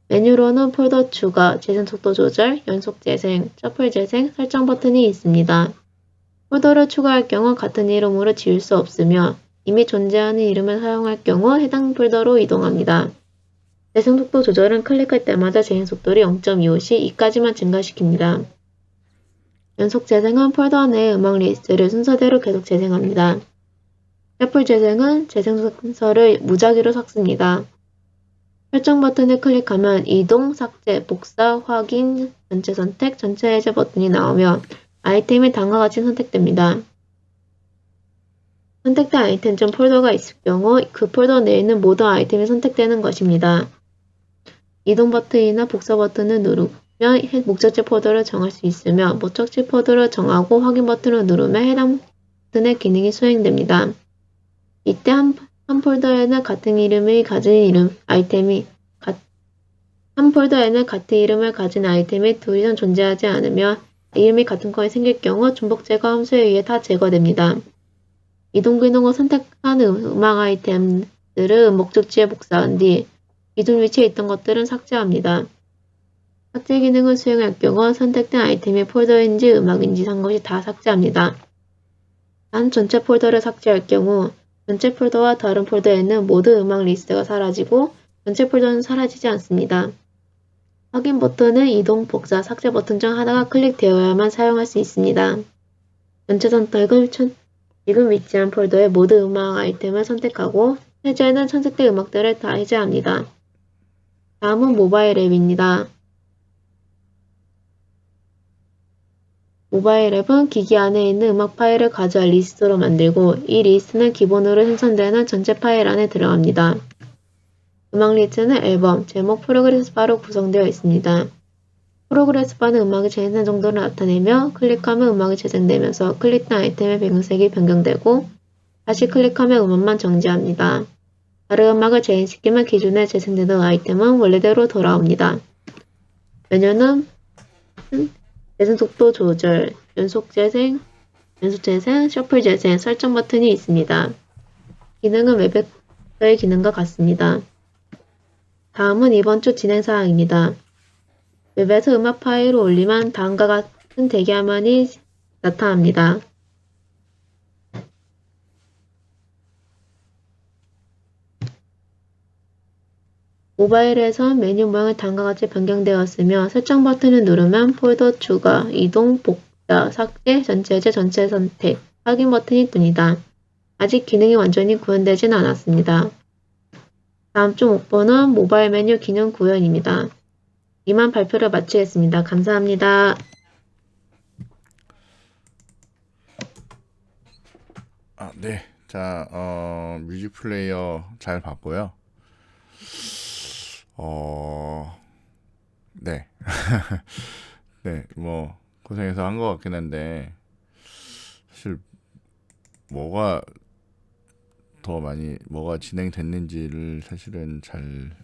메뉴로는 폴더 추가, 재생 속도 조절, 연속 재생, 셔플 재생, 설정 버튼이 있습니다. 폴더를 추가할 경우 같은 이름으로 지울 수 없으며 이미 존재하는 이름을 사용할 경우 해당 폴더로 이동합니다. 재생 속도 조절은 클릭할 때마다 재생 속도를 0.25시 2까지만 증가시킵니다. 연속 재생은 폴더 내의 음악 리스트를 순서대로 계속 재생합니다. 셔플 재생은 재생 순서를 무작위로 섞습니다. 설정 버튼을 클릭하면 이동, 삭제, 복사, 확인, 전체 선택, 전체 해제 버튼이 나오며 아이템이 다음과 같이 선택됩니다. 선택된 아이템 중 폴더가 있을 경우 그 폴더 내에 있는 모든 아이템이 선택되는 것입니다. 이동 버튼이나 복사 버튼을 누르면 목적지 폴더를 정할 수 있으며 목적지 폴더를 정하고 확인 버튼을 누르면 해당 버튼의 기능이 수행됩니다. 이때 한 폴더에는 같은 이름을 가진 아이템이 둘 이상 존재하지 않으며 이름이 같은 건이 생길 경우 중복 제거 함수에 의해 다 제거됩니다. 이동 기능을 선택한 음악 아이템들을 목적지에 복사한 뒤 이동 위치에 있던 것들은 삭제합니다. 삭제 기능을 수행할 경우 선택된 아이템이 폴더인지 음악인지 상관없이 다 삭제합니다. 단 전체 폴더를 삭제할 경우 전체 폴더와 다른 폴더에는 모든 음악 리스트가 사라지고 전체 폴더는 사라지지 않습니다. 확인 버튼은 이동, 복사, 삭제 버튼 중 하나가 클릭되어야만 사용할 수 있습니다. 전체 선택은 지금 위치한 폴더의 모든 음악 아이템을 선택하고 해제는 선택된 음악들을 다 해제합니다. 다음은 모바일 앱입니다. 모바일 앱은 기기 안에 있는 음악 파일을 가져갈 리스트로 만들고 이 리스트는 기본으로 생성되는 전체 파일 안에 들어갑니다. 음악 리스트는 앨범, 제목, 프로그레스 바로 구성되어 있습니다. 프로그레스 바는 음악의 재생 정도를 나타내며 클릭하면 음악이 재생되면서 클릭된 아이템의 배경색이 변경되고 다시 클릭하면 음악만 정지합니다. 다른 음악을 재생시키면 기존에 재생되던 아이템은 원래대로 돌아옵니다. 메뉴는 재생 속도 조절, 연속 재생, 셔플 재생, 설정 버튼이 있습니다. 기능은 웹에서의 기능과 같습니다. 다음은 이번 주 진행사항입니다. 웹에서 음악 파일을 올리면 다음과 같은 대기화면이 나타납니다. 모바일에선 메뉴 모양이 다음과 같이 변경되었으며 설정 버튼을 누르면 폴더 추가, 이동, 복사, 삭제, 전체 해제, 전체 선택, 확인 버튼이 뜹니다. 아직 기능이 완전히 구현되진 않았습니다. 다음 주 목표는 모바일 메뉴 기능 구현입니다. 이만 발표를 마치겠습니다. 감사합니다. 네. 자, 뮤직 플레이어 잘 봤고요. 네. 네, 뭐 고생해서 한 것 같긴 한데 사실 뭐가 더 많이 뭐가 진행됐는지를 사실은 잘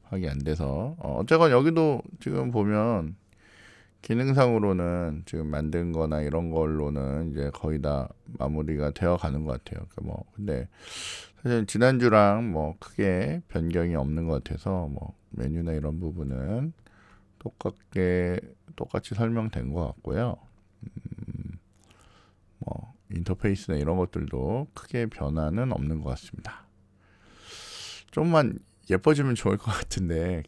확인이 안 돼서 어쨌건 여기도 지금 보면 기능상으로는 지금 만든 거나 이런 걸로는 이제 거의 다 마무리가 되어 가는 것 같아요. 그러니까 뭐 근데 사실 지난주랑 뭐 크게 변경이 없는 것 같아서 뭐 메뉴나 이런 부분은 똑같이 설명된 것 같고요. 뭐 인터페이스나 이런 것들도 크게 변화는 없는 것 같습니다. 좀만 예뻐지면 좋을 것 같은데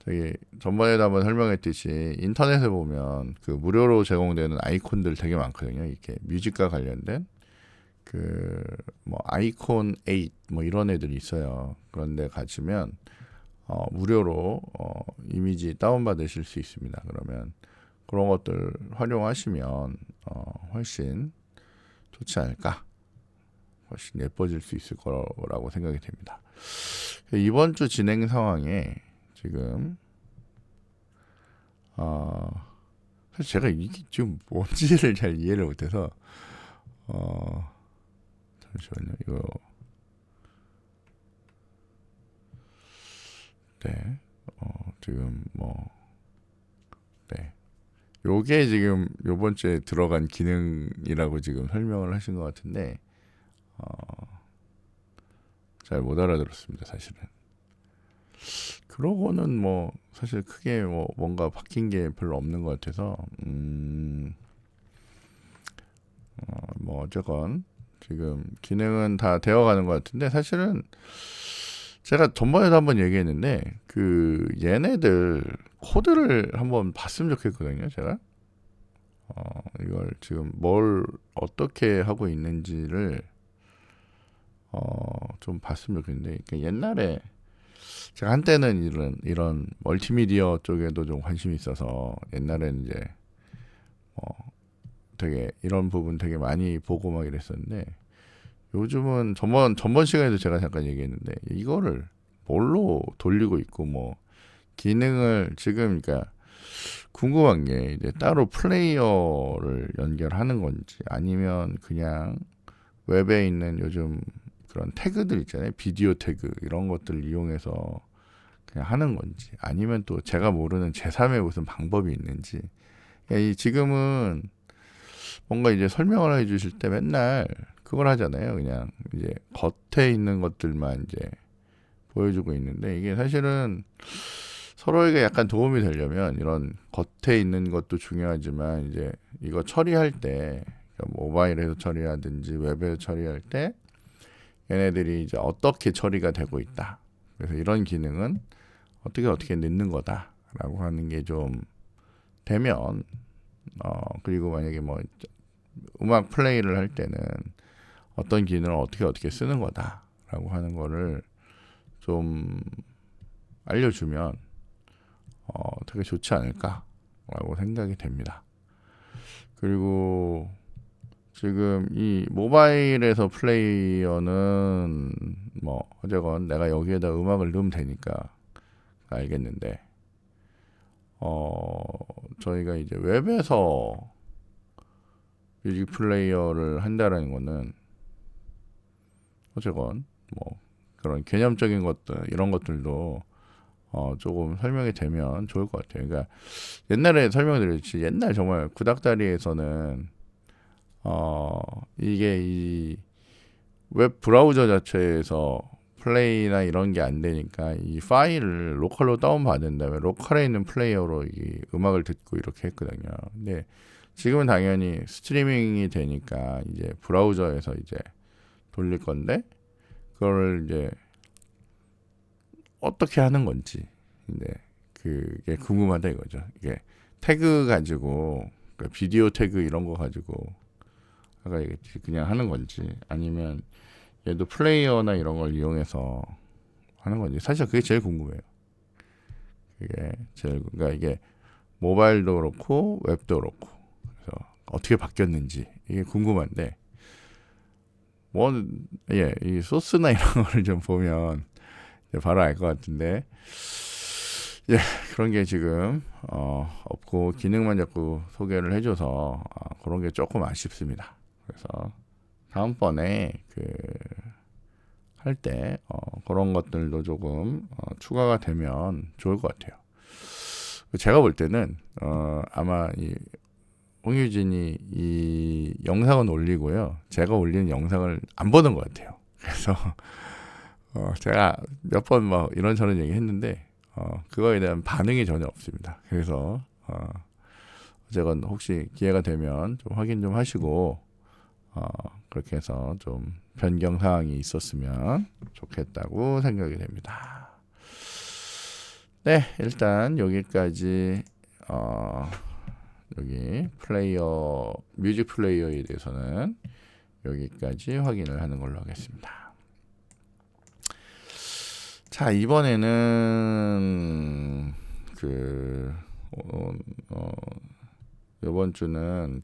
저기 전번에도 한번 설명했듯이 인터넷에 보면 그 무료로 제공되는 아이콘들 되게 많거든요. 이렇게 뮤직과 관련된 뭐 아이콘 8 뭐 이런 애들이 있어요. 그런데 가시면 무료로 이미지 다운받으실 수 있습니다. 그러면 그런 것들 활용하시면 훨씬 좋지 않을까? 훨씬 예뻐질 수 있을 거라고 생각이 됩니다. 이번 주 진행 상황에 지금 사실 제가 이게 지금 뭔지를 잘 이해를 못해서 잠시만요. 이거 네 지금 네 요게 지금 요번 주에 들어간 기능이라고 지금 설명을 하신 것 같은데 잘 못 알아들었습니다. 사실은. 그러고는 뭐 사실 크게 뭐 뭔가 바뀐 게 별로 없는 것 같아서 뭐 어쨌건 지금 기능은 다 되어가는 것 같은데 사실은 제가 전번에도 한번 얘기했는데 얘네들 코드를 한번 봤으면 좋겠거든요. 제가 이걸 지금 뭘 어떻게 하고 있는지를 좀 봤으면 좋겠는데 그러니까 옛날에 제가 한때는 이런 멀티미디어 쪽에도 좀 관심이 있어서 옛날에는 이제 되게 이런 부분 되게 많이 보고 막 이랬었는데 요즘은 전번 시간에도 제가 잠깐 얘기했는데 이거를 뭘로 돌리고 있고 뭐 기능을 지금 그러니까 궁금한 게 이제 따로 플레이어를 연결하는 건지 아니면 그냥 웹에 있는 요즘 그런 태그들 있잖아요. 비디오 태그 이런 것들을 이용해서 그냥 하는 건지 아니면 또 제가 모르는 제3의 무슨 방법이 있는지 그러니까 지금은 뭔가 이제 설명을 해주실 때 맨날 그걸 하잖아요. 그냥 이제 겉에 있는 것들만 이제 보여주고 있는데 이게 사실은 서로에게 약간 도움이 되려면 이런 겉에 있는 것도 중요하지만 이제 이거 처리할 때 모바일에서 처리하든지 웹에서 처리할 때 얘네들이 이제 어떻게 처리가 되고 있다. 그래서 이런 기능은 어떻게 넣는 거다라고 하는 게 좀 되면 그리고 만약에 뭐 음악 플레이를 할 때는 어떤 기능을 어떻게 쓰는 거다라고 하는 거를 좀 알려주면 되게 좋지 않을까라고 생각이 됩니다. 그리고 지금 이 모바일에서 플레이어는 뭐 어쨌건 내가 여기에다 음악을 넣으면 되니까 알겠는데 저희가 이제 웹에서 뮤직 플레이어를 한다라는 거는 어쨌건 뭐 그런 개념적인 것들 이런 것들도 조금 설명이 되면 좋을 것 같아요. 그러니까 옛날에 설명드렸지 옛날 정말 구닥다리에서는 이게 이 웹 브라우저 자체에서 플레이나 이런 게 안 되니까 이 파일을 로컬로 다운받은 다음에 로컬에 있는 플레이어로 이 음악을 듣고 이렇게 했거든요. 근데 지금은 당연히 스트리밍이 되니까 이제 브라우저에서 이제 돌릴 건데 그걸 이제 어떻게 하는 건지 이제 그게 궁금하다 이거죠. 이게 태그 가지고 그러니까 비디오 태그 이런 거 가지고 아까 얘기했지 그냥 하는 건지 아니면 얘도 플레이어나 이런 걸 이용해서 하는 건지 사실 그게 제일 궁금해요. 그러니까 이게 모바일도 그렇고 웹도 그렇고 그래서 어떻게 바뀌었는지 이게 궁금한데 이 소스나 이런 거를 좀 보면 바로 알 것 같은데 그런 게 지금 없고 기능만 자꾸 소개를 해줘서 그런 게 조금 아쉽습니다. 그래서 다음번에 할 때 그런 것들도 조금 추가가 되면 좋을 것 같아요. 제가 볼 때는 아마 이 홍유진이 이 영상은 올리고요, 제가 올리는 영상을 안 보는 것 같아요. 그래서 제가 몇 번 뭐 이런저런 얘기했는데 그거에 대한 반응이 전혀 없습니다. 그래서 어쨌건 혹시 기회가 되면 좀 확인 좀 하시고 그렇게 해서 좀 변경 사항이 있었으면 좋겠다고 생각이 됩니다. 네, 일단 여기까지 여기 뮤직 플레이어에 대해서는 여기까지 확인을 하는 걸로 하겠습니다. 자, 이번에는 이번 주는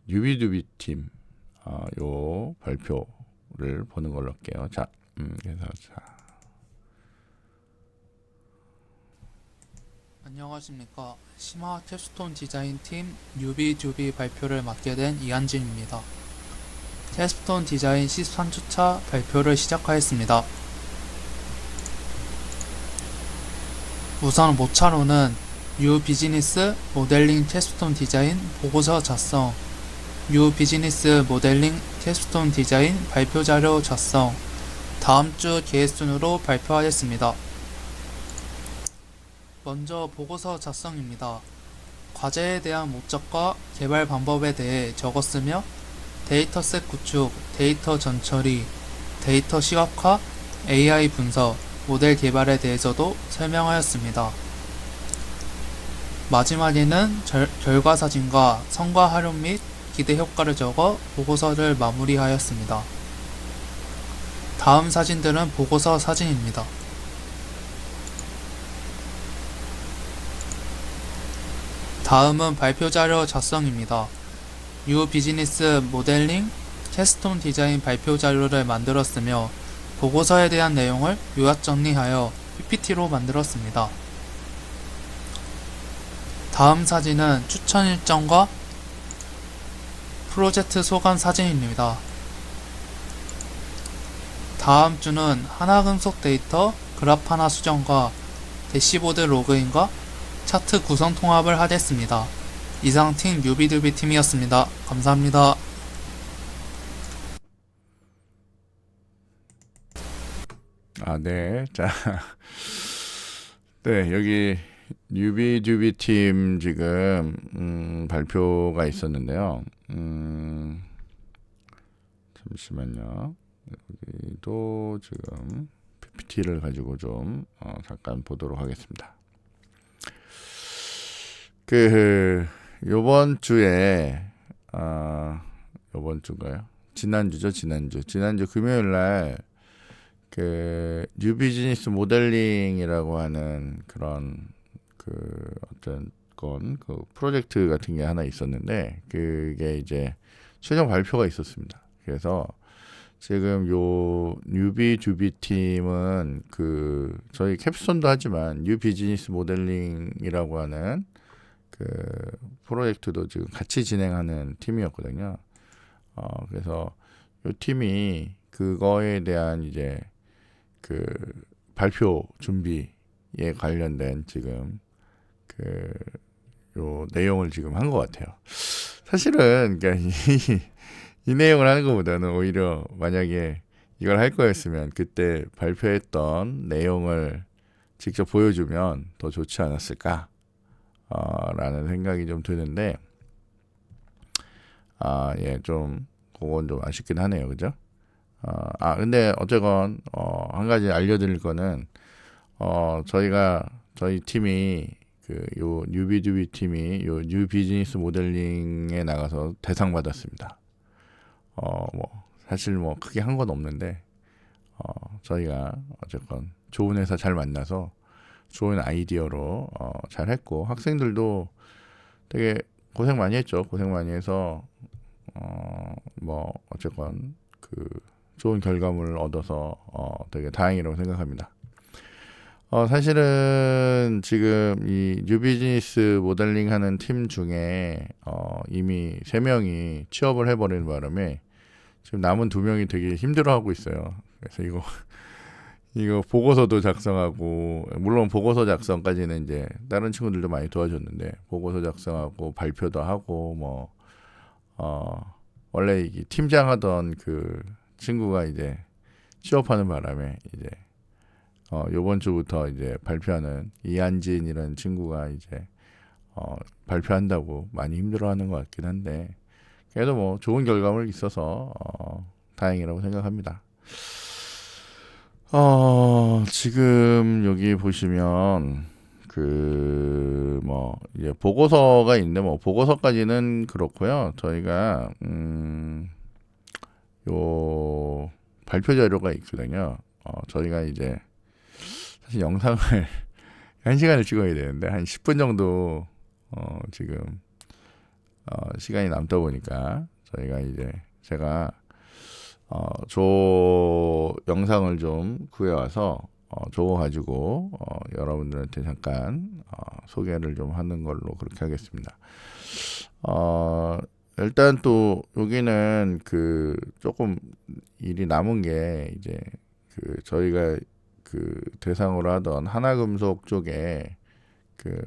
뉴비두비 팀 요 발표를 보는 걸로 할게요. 자, 그래서 안녕하십니까. 심화 캡스톤 디자인팀 뉴비듀비 발표를 맡게 된 이한진입니다. 캡스톤 디자인 13주차 발표를 시작하였습니다. 우선 모차로는 뉴 비즈니스 모델링 캡스톤 디자인 보고서 작성, 뉴 비즈니스 모델링 캡스톤 디자인 발표 자료 작성, 다음 주 계획 순으로 발표하였습니다. 먼저 보고서 작성입니다. 과제에 대한 목적과 개발 방법에 대해 적었으며 데이터셋 구축, 데이터 전처리, 데이터 시각화, AI 분석, 모델 개발에 대해서도 설명하였습니다. 마지막에는 결과 사진과 성과 활용 및 기대 효과를 적어 보고서를 마무리하였습니다. 다음 사진들은 보고서 사진입니다. 다음은 발표 자료 작성입니다. 뉴 비즈니스 모델링 캡스톤 디자인 발표 자료를 만들었으며 보고서에 대한 내용을 요약 정리하여 PPT로 만들었습니다. 다음 사진은 추천 일정과 프로젝트 소감 사진입니다. 다음 주는 하나금속 데이터 그래프 하나 수정과 대시보드 로그인과 차트 구성 통합을 하겠습니다. 이상 팀 뉴비두비 팀이었습니다. 감사합니다. 네. 자, 네, 여기 뉴비듀비 팀 지금 발표가 있었는데요. 잠시만요. 여기도 지금 PPT를 가지고 좀 잠깐 보도록 하겠습니다. 요번 주에 요번 주인가요? 지난주 금요일 날 뉴 비즈니스 모델링이라고 하는 그런 어떤 프로젝트 같은 게 하나 있었는데, 그게 이제 최종 발표가 있었습니다. 그래서 지금 요 뉴비듀비 팀은 저희 캡스톤도 하지만 뉴 비즈니스 모델링이라고 하는 프로젝트도 지금 같이 진행하는 팀이었거든요. 그래서 요 팀이 그거에 대한 이제 발표 준비에 관련된 지금 요 내용을 지금 한 것 같아요. 사실은 그러니까 이 내용을 하는 것보다는 오히려 만약에 이걸 할 거였으면 그때 발표했던 내용을 직접 보여주면 더 좋지 않았을까 라는 생각이 좀 드는데, 좀 그건 좀 아쉽긴 하네요. 그죠? 근데 어쨌건 한 가지 알려드릴 거는 저희 팀이 요 뉴비듀비 팀이 요 뉴 비즈니스 모델링에 나가서 대상 받았습니다. 사실 크게 한 건 없는데 저희가 어쨌건 좋은 회사 잘 만나서 좋은 아이디어로 잘 했고, 학생들도 되게 고생 많이 했죠. 고생 많이 해서 어쨌건 좋은 결과물을 얻어서 되게 다행이라고 생각합니다. 사실은 지금 이 뉴비즈니스 모델링 하는 팀 중에 이미 3명이 취업을 해버리는 바람에 지금 남은 2명이 되게 힘들어하고 있어요. 그래서 이거 보고서도 작성하고, 물론 보고서 작성까지는 이제 다른 친구들도 많이 도와줬는데, 보고서 작성하고 발표도 하고 원래 이 팀장 하던 그 친구가 이제 취업하는 바람에 이제 요번 주부터 이제 발표하는 이한진이라는 친구가 이제 발표한다고 많이 힘들어하는 것 같긴 한데, 그래도 뭐 좋은 결과물 있어서 다행이라고 생각합니다. 지금 여기 보시면 이제 보고서가 있는데, 뭐 보고서까지는 그렇고요. 저희가 요 발표 자료가 있거든요. 저희가 이제 사실 영상을 1시간을 찍어야 되는데 한 10분 정도 지금 시간이 남다 보니까 저희가 이제 제가 영상을 좀 구해와서 저거 가지고 여러분들한테 잠깐 소개를 좀 하는 걸로 그렇게 하겠습니다. 일단 또 여기는 그 조금 일이 남은 게 이제 그 저희가 그 대상으로 하던 하나금속 쪽에 그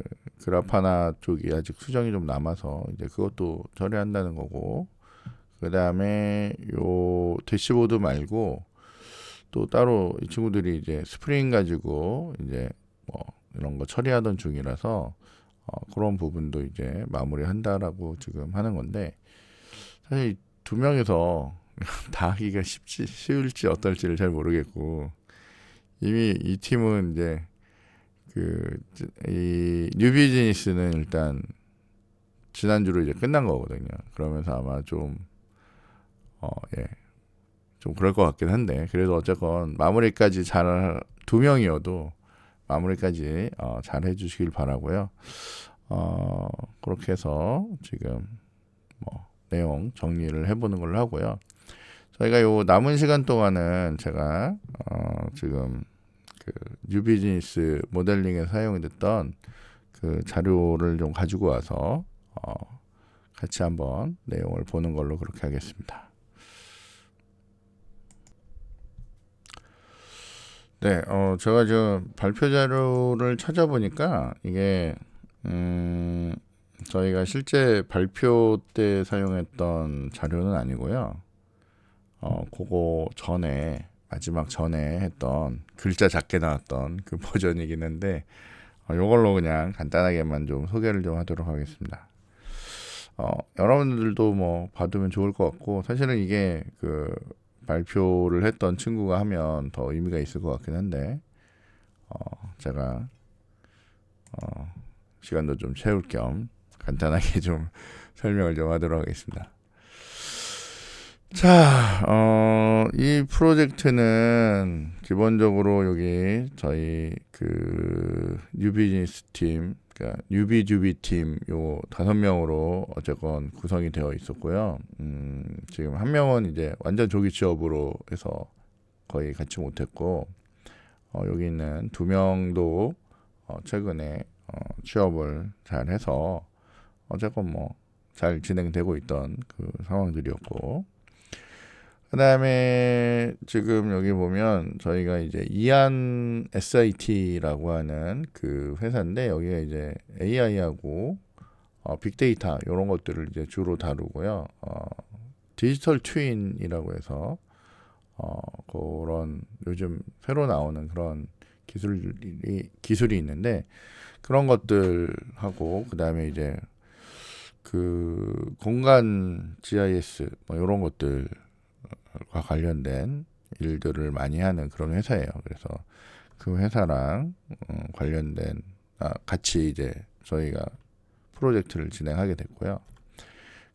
그라파나 쪽이 아직 수정이 좀 남아서 이제 그것도 처리한다는 거고, 그 다음에 요 대시보드 말고 또 따로 이 친구들이 이제 스프링 가지고 이제 뭐 이런 거 처리하던 중이라서 그런 부분도 이제 마무리한다라고 지금 하는 건데, 사실 2명이서 다 하기가 쉬울지 어떨지를 잘 모르겠고, 이미 이 팀은 이제 이 뉴비즈니스는 일단 지난주로 이제 끝난 거거든요. 그러면서 아마 좀 그럴 것 같긴 한데, 그래도 어쨌건 마무리까지 2명이어도 마무리까지 잘 해주시길 바라고요. 그렇게 해서 지금 뭐 내용 정리를 해보는 걸로 하고요. 저희가 요 남은 시간 동안은 제가 지금 그 뉴비즈니스 모델링에 사용이 됐던 그 자료를 좀 가지고 와서 같이 한번 내용을 보는 걸로 그렇게 하겠습니다. 네, 제가 지금 발표 자료를 찾아보니까 이게 저희가 실제 발표 때 사용했던 자료는 아니고요. 그거 전에 마지막 전에 했던 글자 작게 나왔던 그 버전이긴 한데, 요걸로 그냥 간단하게만 좀 소개를 좀 하도록 하겠습니다. 여러분들도 뭐 받으면 좋을 것 같고, 사실은 이게 그 발표를 했던 친구가 하면 더 의미가 있을 것 같긴 한데, 제가 시간도 좀 채울 겸 간단하게 좀 설명을 좀 하도록 하겠습니다. 자, 이 프로젝트는 기본적으로 여기 저희 그 뉴비즈니스 팀, 그러니까 뉴비주비 팀 요 5명으로 어쨌건 구성이 되어 있었고요. 지금 1명은 이제 완전 조기 취업으로 해서 거의 같이 못했고, 여기 있는 2명도 최근에 취업을 잘 해서 어쨌건 뭐 잘 진행되고 있던 그 상황들이었고, 그 다음에 지금 여기 보면 저희가 이제 이안 SIT라고 하는 그 회사인데, 여기가 이제 AI하고 빅데이터 이런 것들을 이제 주로 다루고요. 디지털 트윈이라고 해서 그런 요즘 새로 나오는 그런 기술이 있는데, 그런 것들하고 그 다음에 이제 그 공간 GIS 뭐 이런 것들과 관련된 일들을 많이 하는 그런 회사예요. 그래서 그 회사랑 관련된 같이 이제 저희가 프로젝트를 진행하게 됐고요.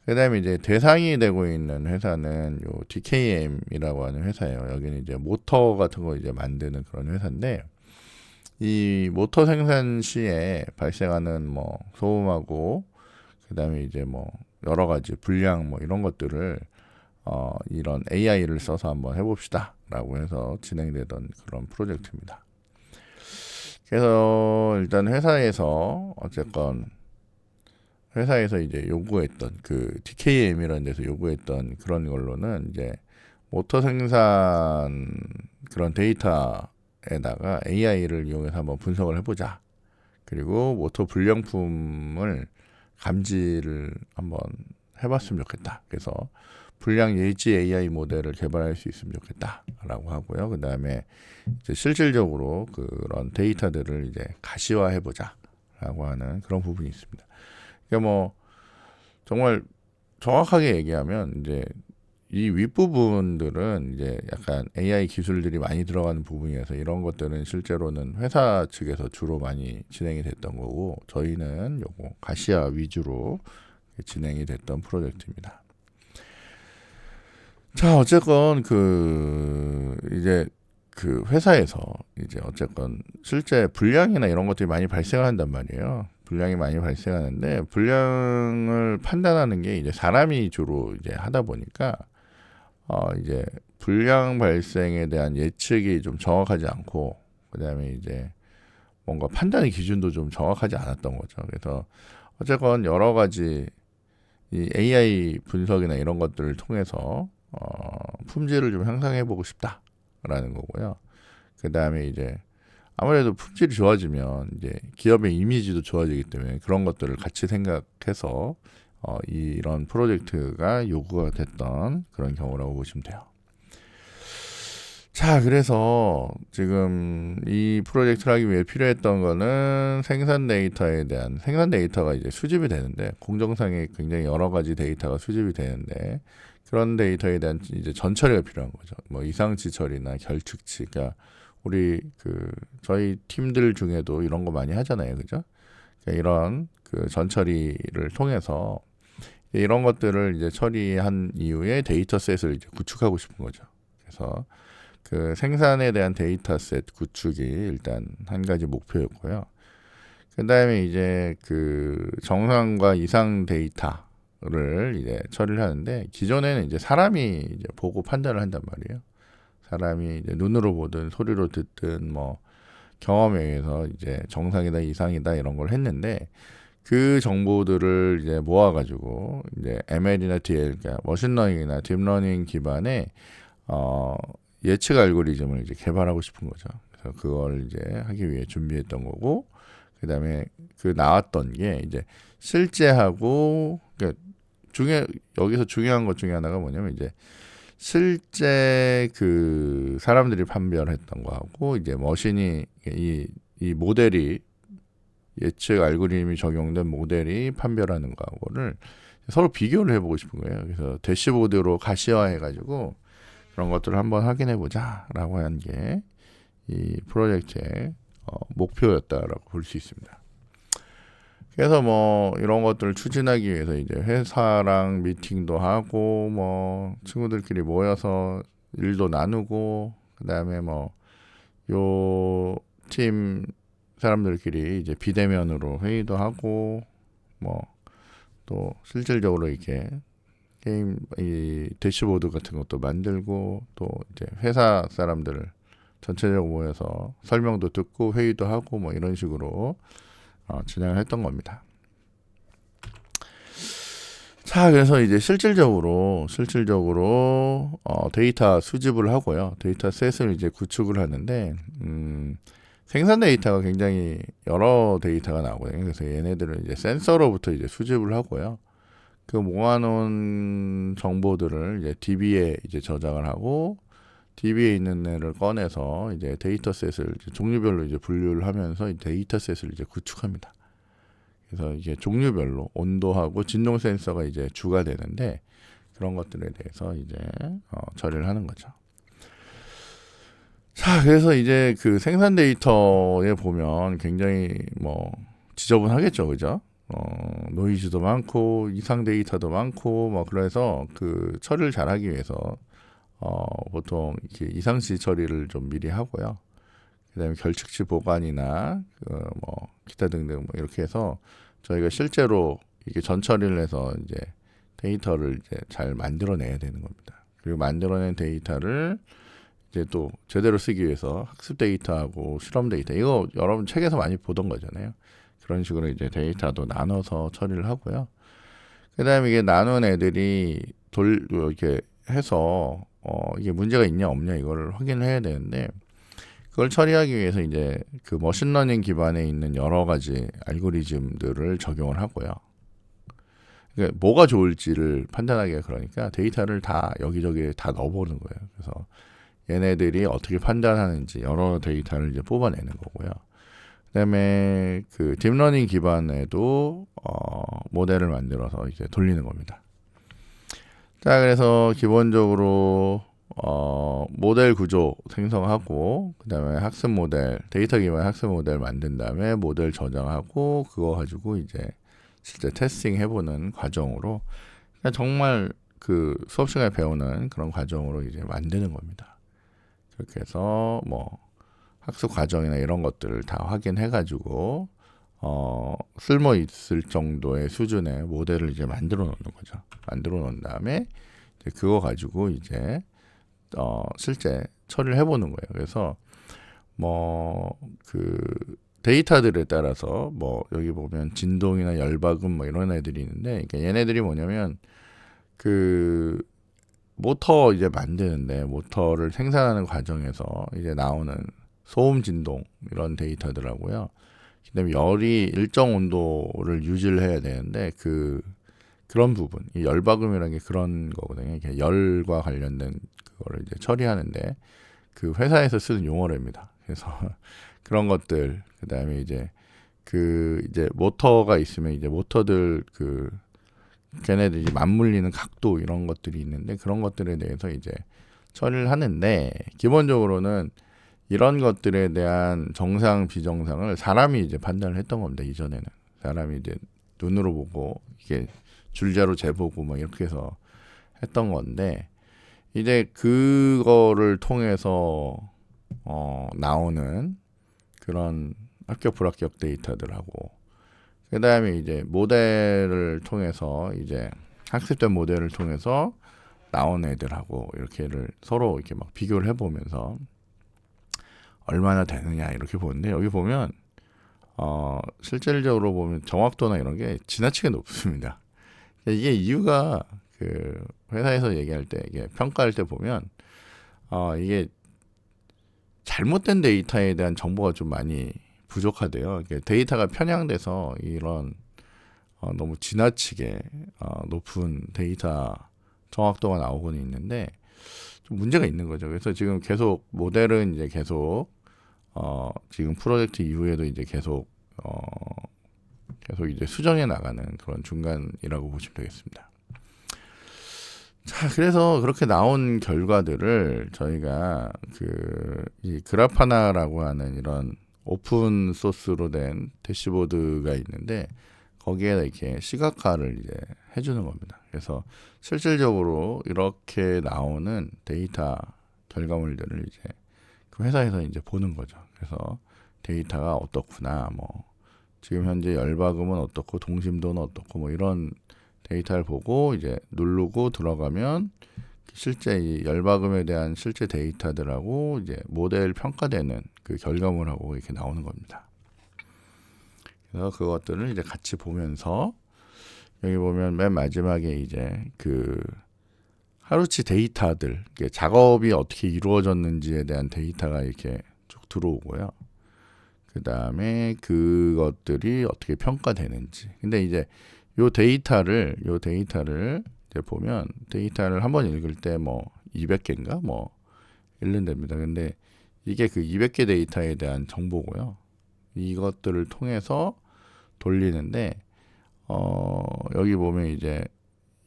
그 다음에 이제 대상이 되고 있는 회사는 요 DKM이라고 하는 회사예요. 여기는 이제 모터 같은 거 이제 만드는 그런 회사인데, 이 모터 생산 시에 발생하는 뭐 소음하고 그 다음에 이제 뭐 여러 가지 불량 뭐 이런 것들을 이런 AI를 써서 한번 해봅시다 라고 해서 진행되던 그런 프로젝트입니다. 그래서 일단 회사에서 어쨌건 회사에서 이제 요구했던 그 DKM이라는 데서 요구했던 그런 걸로는 이제 모터 생산 그런 데이터에다가 AI를 이용해서 한번 분석을 해보자. 그리고 모터 불량품을 감지를 한번 해봤으면 좋겠다. 그래서 불량 예지 AI 모델을 개발할 수 있으면 좋겠다라고 하고요. 그 다음에 이제 실질적으로 그런 데이터들을 이제 가시화해보자라고 하는 그런 부분이 있습니다. 그러니까 뭐 정말 정확하게 얘기하면 이제 이 윗부분들은 이제 약간 AI 기술들이 많이 들어가는 부분이어서 이런 것들은 실제로는 회사 측에서 주로 많이 진행이 됐던 거고 저희는 요거 가시화 위주로 진행이 됐던 프로젝트입니다. 자, 어쨌건 이제 그 회사에서 이제 어쨌건 실제 불량이나 이런 것들이 많이 발생한단 말이에요. 불량이 많이 발생하는데 불량을 판단하는 게 이제 사람이 주로 이제 하다 보니까 이제 불량 발생에 대한 예측이 좀 정확하지 않고 그다음에 이제 뭔가 판단의 기준도 좀 정확하지 않았던 거죠. 그래서 어쨌건 여러 가지 이 AI 분석이나 이런 것들을 통해서 품질을 좀 향상해 보고 싶다라는 거고요. 그다음에 이제 아무래도 품질이 좋아지면 이제 기업의 이미지도 좋아지기 때문에 그런 것들을 같이 생각해서 이런 프로젝트가 요구가 됐던 그런 경우라고 보시면 돼요. 자, 그래서 지금 이 프로젝트를 하기 위해 필요했던 거는 생산 데이터가 이제 수집이 되는데 공정상에 굉장히 여러 가지 데이터가 수집이 되는데 그런 데이터에 대한 이제 전처리가 필요한 거죠. 뭐 이상치 처리나 결측치, 그러니까 우리 저희 팀들 중에도 이런 거 많이 하잖아요, 그죠? 그러니까 이런 그 전처리를 통해서 이런 것들을 이제 처리한 이후에 데이터셋을 이제 구축하고 싶은 거죠. 그래서 그 생산에 대한 데이터셋 구축이 일단 한 가지 목표였고요. 그 다음에 이제 그 정상과 이상 데이터를 이제 처리를 하는데 기존에는 이제 사람이 이제 보고 판단을 한단 말이에요. 사람이 이제 눈으로 보든 소리로 듣든 뭐 경험에 의해서 이제 정상이다 이상이다 이런 걸 했는데 그 정보들을 이제 모아가지고 이제 ML이나 DL, 그러니까 머신러닝이나 딥러닝 기반의 예측 알고리즘을 이제 개발하고 싶은 거죠. 그래서 그걸 이제 하기 위해 준비했던 거고, 그 다음에 그 나왔던 게 이제 실제하고, 그러니까 여기서 중요한 것 중에 하나가 뭐냐면 이제 실제 그 사람들이 판별했던 거하고 이제 머신이 이 모델이 예측 알고리즘이 적용된 모델이 판별하는 거하고를 서로 비교를 해보고 싶은 거예요. 그래서 대시보드로 가시화해가지고 그런 것들을 한번 확인해보자라고 한 게 이 프로젝트의 목표였다라고 볼 수 있습니다. 그래서 뭐 이런 것들을 추진하기 위해서 이제 회사랑 미팅도 하고 뭐 친구들끼리 모여서 일도 나누고 그다음에 뭐 요 팀 사람들끼리 이제 비대면으로 회의도 하고 뭐 또 실질적으로 이렇게 게임 이 대시보드 같은 것도 만들고 또 이제 회사 사람들을 전체적으로 모여서 설명도 듣고 회의도 하고 뭐 이런 식으로 진행을 했던 겁니다. 자, 그래서 이제 실질적으로 데이터 수집을 하고요. 데이터 셋을 이제 구축을 하는데 생산 데이터가 굉장히 여러 데이터가 나오거든요. 그래서 얘네들은 이제 센서로부터 이제 수집을 하고요. 그 모아놓은 정보들을 이제 DB에 이제 저장을 하고 DB에 있는 애를 꺼내서 이제 데이터셋을 이제 종류별로 이제 분류를 하면서 데이터셋을 이제 구축합니다. 그래서 이게 종류별로 온도하고 진동 센서가 이제 주가 되는데 그런 것들에 대해서 이제 처리를 하는 거죠. 자, 그래서 이제 그 생산 데이터에 보면 굉장히 뭐 지저분하겠죠, 그죠? 노이즈도 많고 이상 데이터도 많고 뭐 그래서 그 처리를 잘하기 위해서 보통 이렇게 이상시 처리를 좀 미리 하고요. 그다음에 결측치 보관이나 뭐 기타 등등 뭐 이렇게 해서 저희가 실제로 이게 전처리를 해서 이제 데이터를 이제 잘 만들어내야 되는 겁니다. 그리고 만들어낸 데이터를 이제 또 제대로 쓰기 위해서 학습 데이터하고 실험 데이터 이거 여러분 책에서 많이 보던 거잖아요. 그런 식으로 이제 데이터도 나눠서 처리를 하고요. 그다음에 이게 나눈 애들이 이렇게 해서 이게 문제가 있냐 없냐 이거를 확인을 해야 되는데 그걸 처리하기 위해서 이제 그 머신러닝 기반에 있는 여러 가지 알고리즘들을 적용을 하고요. 그러니까 뭐가 좋을지를 판단하기가 그러니까 데이터를 다 여기저기 다 넣어보는 거예요. 그래서 얘네들이 어떻게 판단하는지 여러 데이터를 이제 뽑아내는 거고요. 그다음에 그 딥러닝 기반에도 모델을 만들어서 이제 돌리는 겁니다. 자, 그래서 기본적으로 모델 구조 생성하고 그다음에 학습 모델, 데이터 기반 학습 모델 만든 다음에 모델 저장하고 그거 가지고 이제 실제 테스팅 해보는 과정으로 그냥 정말 그 수업 시간에 배우는 그런 과정으로 이제 만드는 겁니다. 그렇게 해서 뭐 학습 과정이나 이런 것들을 다 확인해가지고 쓸모 있을 정도의 수준의 모델을 이제 만들어 놓는 거죠. 만들어 놓은 다음에 이제 그거 가지고 이제 실제 처리를 해보는 거예요. 그래서 뭐 그 데이터들에 따라서 뭐 여기 보면 진동이나 열박음 뭐 이런 애들이 있는데 그러니까 얘네들이 뭐냐면 그 모터 이제 만드는데 모터를 생산하는 과정에서 이제 나오는 소음 진동 이런 데이터들하고요. 그다음에 열이 일정 온도를 유지를 해야 되는데 그런 부분, 이 열박음이라는 게 그런 거거든요. 이게 열과 관련된 그거를 이제 처리하는데 그 회사에서 쓰는 용어랍니다. 그래서 그런 것들, 그다음에 이제 이제 모터가 있으면 이제 모터들 걔네들이 맞물리는 각도 이런 것들이 있는데 그런 것들에 대해서 이제 처리를 하는데 기본적으로는 이런 것들에 대한 정상 비정상을 사람이 이제 판단을 했던 겁니다. 이전에는 사람이 이제 눈으로 보고 이게 줄자로 재보고 막 이렇게 해서 했던 건데 이제 그거를 통해서 나오는 그런 합격 불합격 데이터들하고 그 다음에 이제 모델을 통해서 이제 학습된 모델을 통해서 나온 애들하고 이렇게를 서로 이렇게 막 비교를 해보면서 얼마나 되느냐 이렇게 보는데 여기 보면 실질적으로 보면 정확도나 이런 게 지나치게 높습니다. 이게 이유가 그 회사에서 얘기할 때 이게 평가할 때 보면 이게 잘못된 데이터에 대한 정보가 좀 많이 부족하대요. 데이터가 편향돼서 이런 너무 지나치게 높은 데이터 정확도가 나오고는 있는데 좀 문제가 있는 거죠. 그래서 지금 계속 모델은 이제 계속 지금 프로젝트 이후에도 이제 계속 이제 수정해 나가는 그런 중간이라고 보시면 되겠습니다. 자, 그래서 그렇게 나온 결과들을 저희가 이 그라파나라고 하는 이런 오픈 소스로 된 대시보드가 있는데 거기에 이렇게 시각화를 이제 해주는 겁니다. 그래서 실질적으로 이렇게 나오는 데이터 결과물들을 이제 그 회사에서 이제 보는 거죠. 그래서 데이터가 어떻구나, 뭐 지금 현재 열박음은 어떻고 동심도는 어떻고 뭐 이런 데이터를 보고 이제 누르고 들어가면 실제 이 열박음에 대한 실제 데이터들하고 이제 모델 평가되는 그 결과물하고 이렇게 나오는 겁니다. 그래서 그것들을 이제 같이 보면서 여기 보면 맨 마지막에 이제 하루치 데이터들, 작업이 어떻게 이루어졌는지에 대한 데이터가 이렇게 쭉 들어오고요. 그 다음에 그것들이 어떻게 평가되는지. 근데 이제 요 데이터를 이제 보면 데이터를 한번 읽을 때 뭐 200개인가 뭐 읽는답니다. 근데 이게 그 200개 데이터에 대한 정보고요. 이것들을 통해서 돌리는데 여기 보면 이제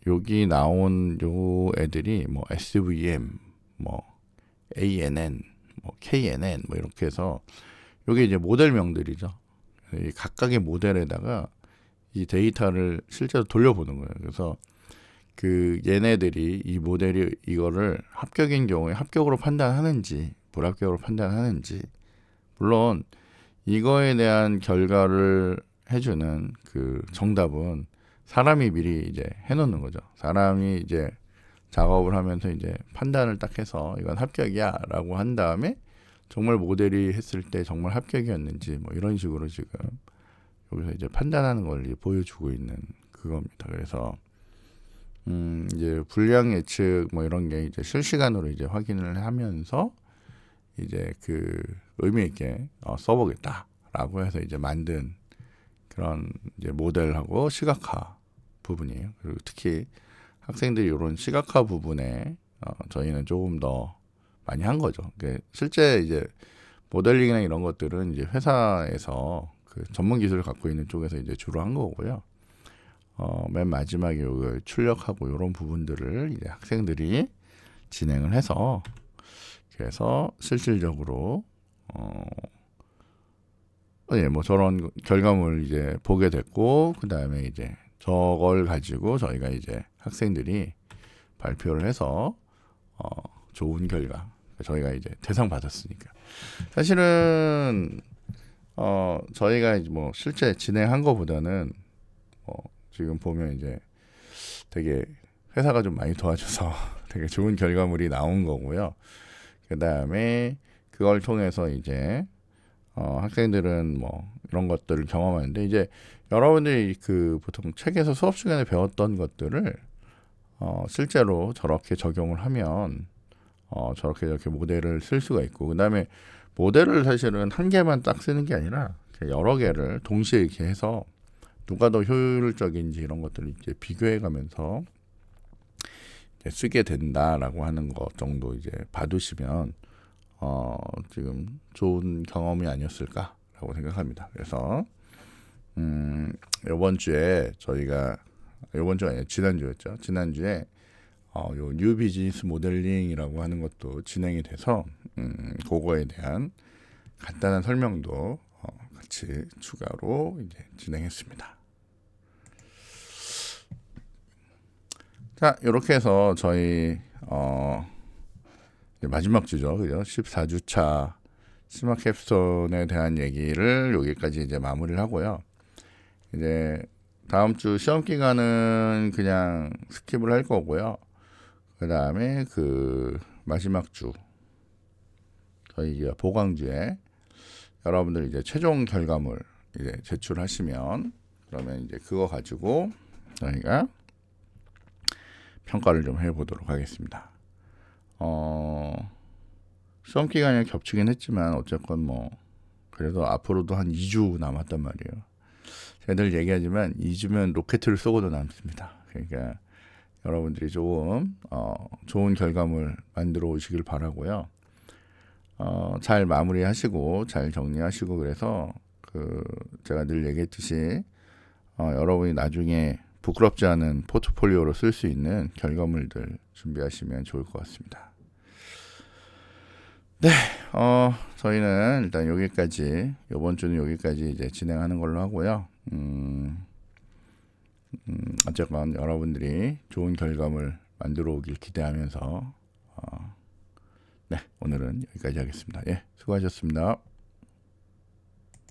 여기 나온 요 애들이 뭐 SVM, 뭐 ANN, 뭐 KNN 뭐 이렇게 해서 요게 이제 모델명들이죠. 이 각각의 모델에다가 이 데이터를 실제로 돌려보는 거예요. 그래서 얘네들이 이 모델이 이거를 합격인 경우에 합격으로 판단하는지 불합격으로 판단하는지 물론 이거에 대한 결과를 해주는 그 정답은 사람이 미리 이제 해놓는 거죠. 사람이 이제 작업을 하면서 이제 판단을 딱 해서 이건 합격이야라고 한 다음에 정말 모델이 했을 때 정말 합격이었는지 뭐 이런 식으로 지금 여기서 이제 판단하는 걸 이제 보여주고 있는 그겁니다. 그래서 이제 불량 예측 뭐 이런 게 이제 실시간으로 이제 확인을 하면서 이제 그 의미 있게 써보겠다라고 해서 이제 만든 그런 이제 모델하고 시각화 부분이에요. 그리고 특히 학생들이 이런 시각화 부분에 저희는 조금 더 많이 한 거죠. 실제 이제 모델링이나 이런 것들은 이제 회사에서 그 전문 기술을 갖고 있는 쪽에서 이제 주로 한 거고요. 맨 마지막에 이걸 출력하고 이런 부분들을 이제 학생들이 진행을 해서 그래서 실질적으로 뭐 저런 결과물을 이제 보게 됐고 그 다음에 이제 저걸 가지고 저희가 이제 학생들이 발표를 해서 좋은 결과 저희가 이제 대상 받았으니까 사실은 저희가 이제 뭐 실제 진행한 거보다는 지금 보면 이제 되게 회사가 좀 많이 도와줘서 되게 좋은 결과물이 나온 거고요. 그 다음에 그걸 통해서 이제 학생들은 뭐 이런 것들을 경험하는데 이제 여러분들이 그 보통 책에서 수업 시간에 배웠던 것들을 실제로 저렇게 적용을 하면 저렇게 모델을 쓸 수가 있고 그 다음에 모델을 사실은 한 개만 딱 쓰는 게 아니라 여러 개를 동시에 이렇게 해서 누가 더 효율적인지 이런 것들을 이제 비교해 가면서 이제 쓰게 된다라고 하는 것 정도 이제 봐두시면 지금 좋은 경험이 아니었을까라고 생각합니다. 그래서 이번 주에 저희가 이번 주가 아니라 지난주였죠. 지난주에 요 뉴 비즈니스 모델링이라고 하는 것도 진행이 돼서 그거에 대한 간단한 설명도 같이 추가로 이제 진행했습니다. 자, 이렇게 해서 저희 마지막 주죠, 그죠? 14주차 스마 캡스톤에 대한 얘기를 여기까지 이제 마무리를 하고요. 이제 다음 주 시험 기간은 그냥 스킵을 할 거고요. 그 다음에 그 마지막 주 저희 보강주에 여러분들 이제 최종 결과물 이제 제출하시면 그러면 이제 그거 가지고 저희가 평가를 좀 해보도록 하겠습니다. 시험 기간이 겹치긴 했지만 어쨌건 뭐 그래도 앞으로도 한 2주 남았단 말이에요. 제가 늘 얘기하지만 2주면 로켓을 쏘고도 남습니다. 그러니까 여러분들이 조금 좋은 결과물 만들어 오시길 바라고요. 잘 마무리하시고 잘 정리하시고 그래서 그 제가 늘 얘기했듯이 여러분이 나중에 부끄럽지 않은 포트폴리오로 쓸 수 있는 결과물들 준비하시면 좋을 것 같습니다. 네, 저희는 일단 여기까지 이번 주는 여기까지 이제 진행하는 걸로 하고요. 어쨌건 여러분들이 좋은 결과물 만들어 오길 기대하면서 네, 오늘은 여기까지 하겠습니다. 예, 수고하셨습니다.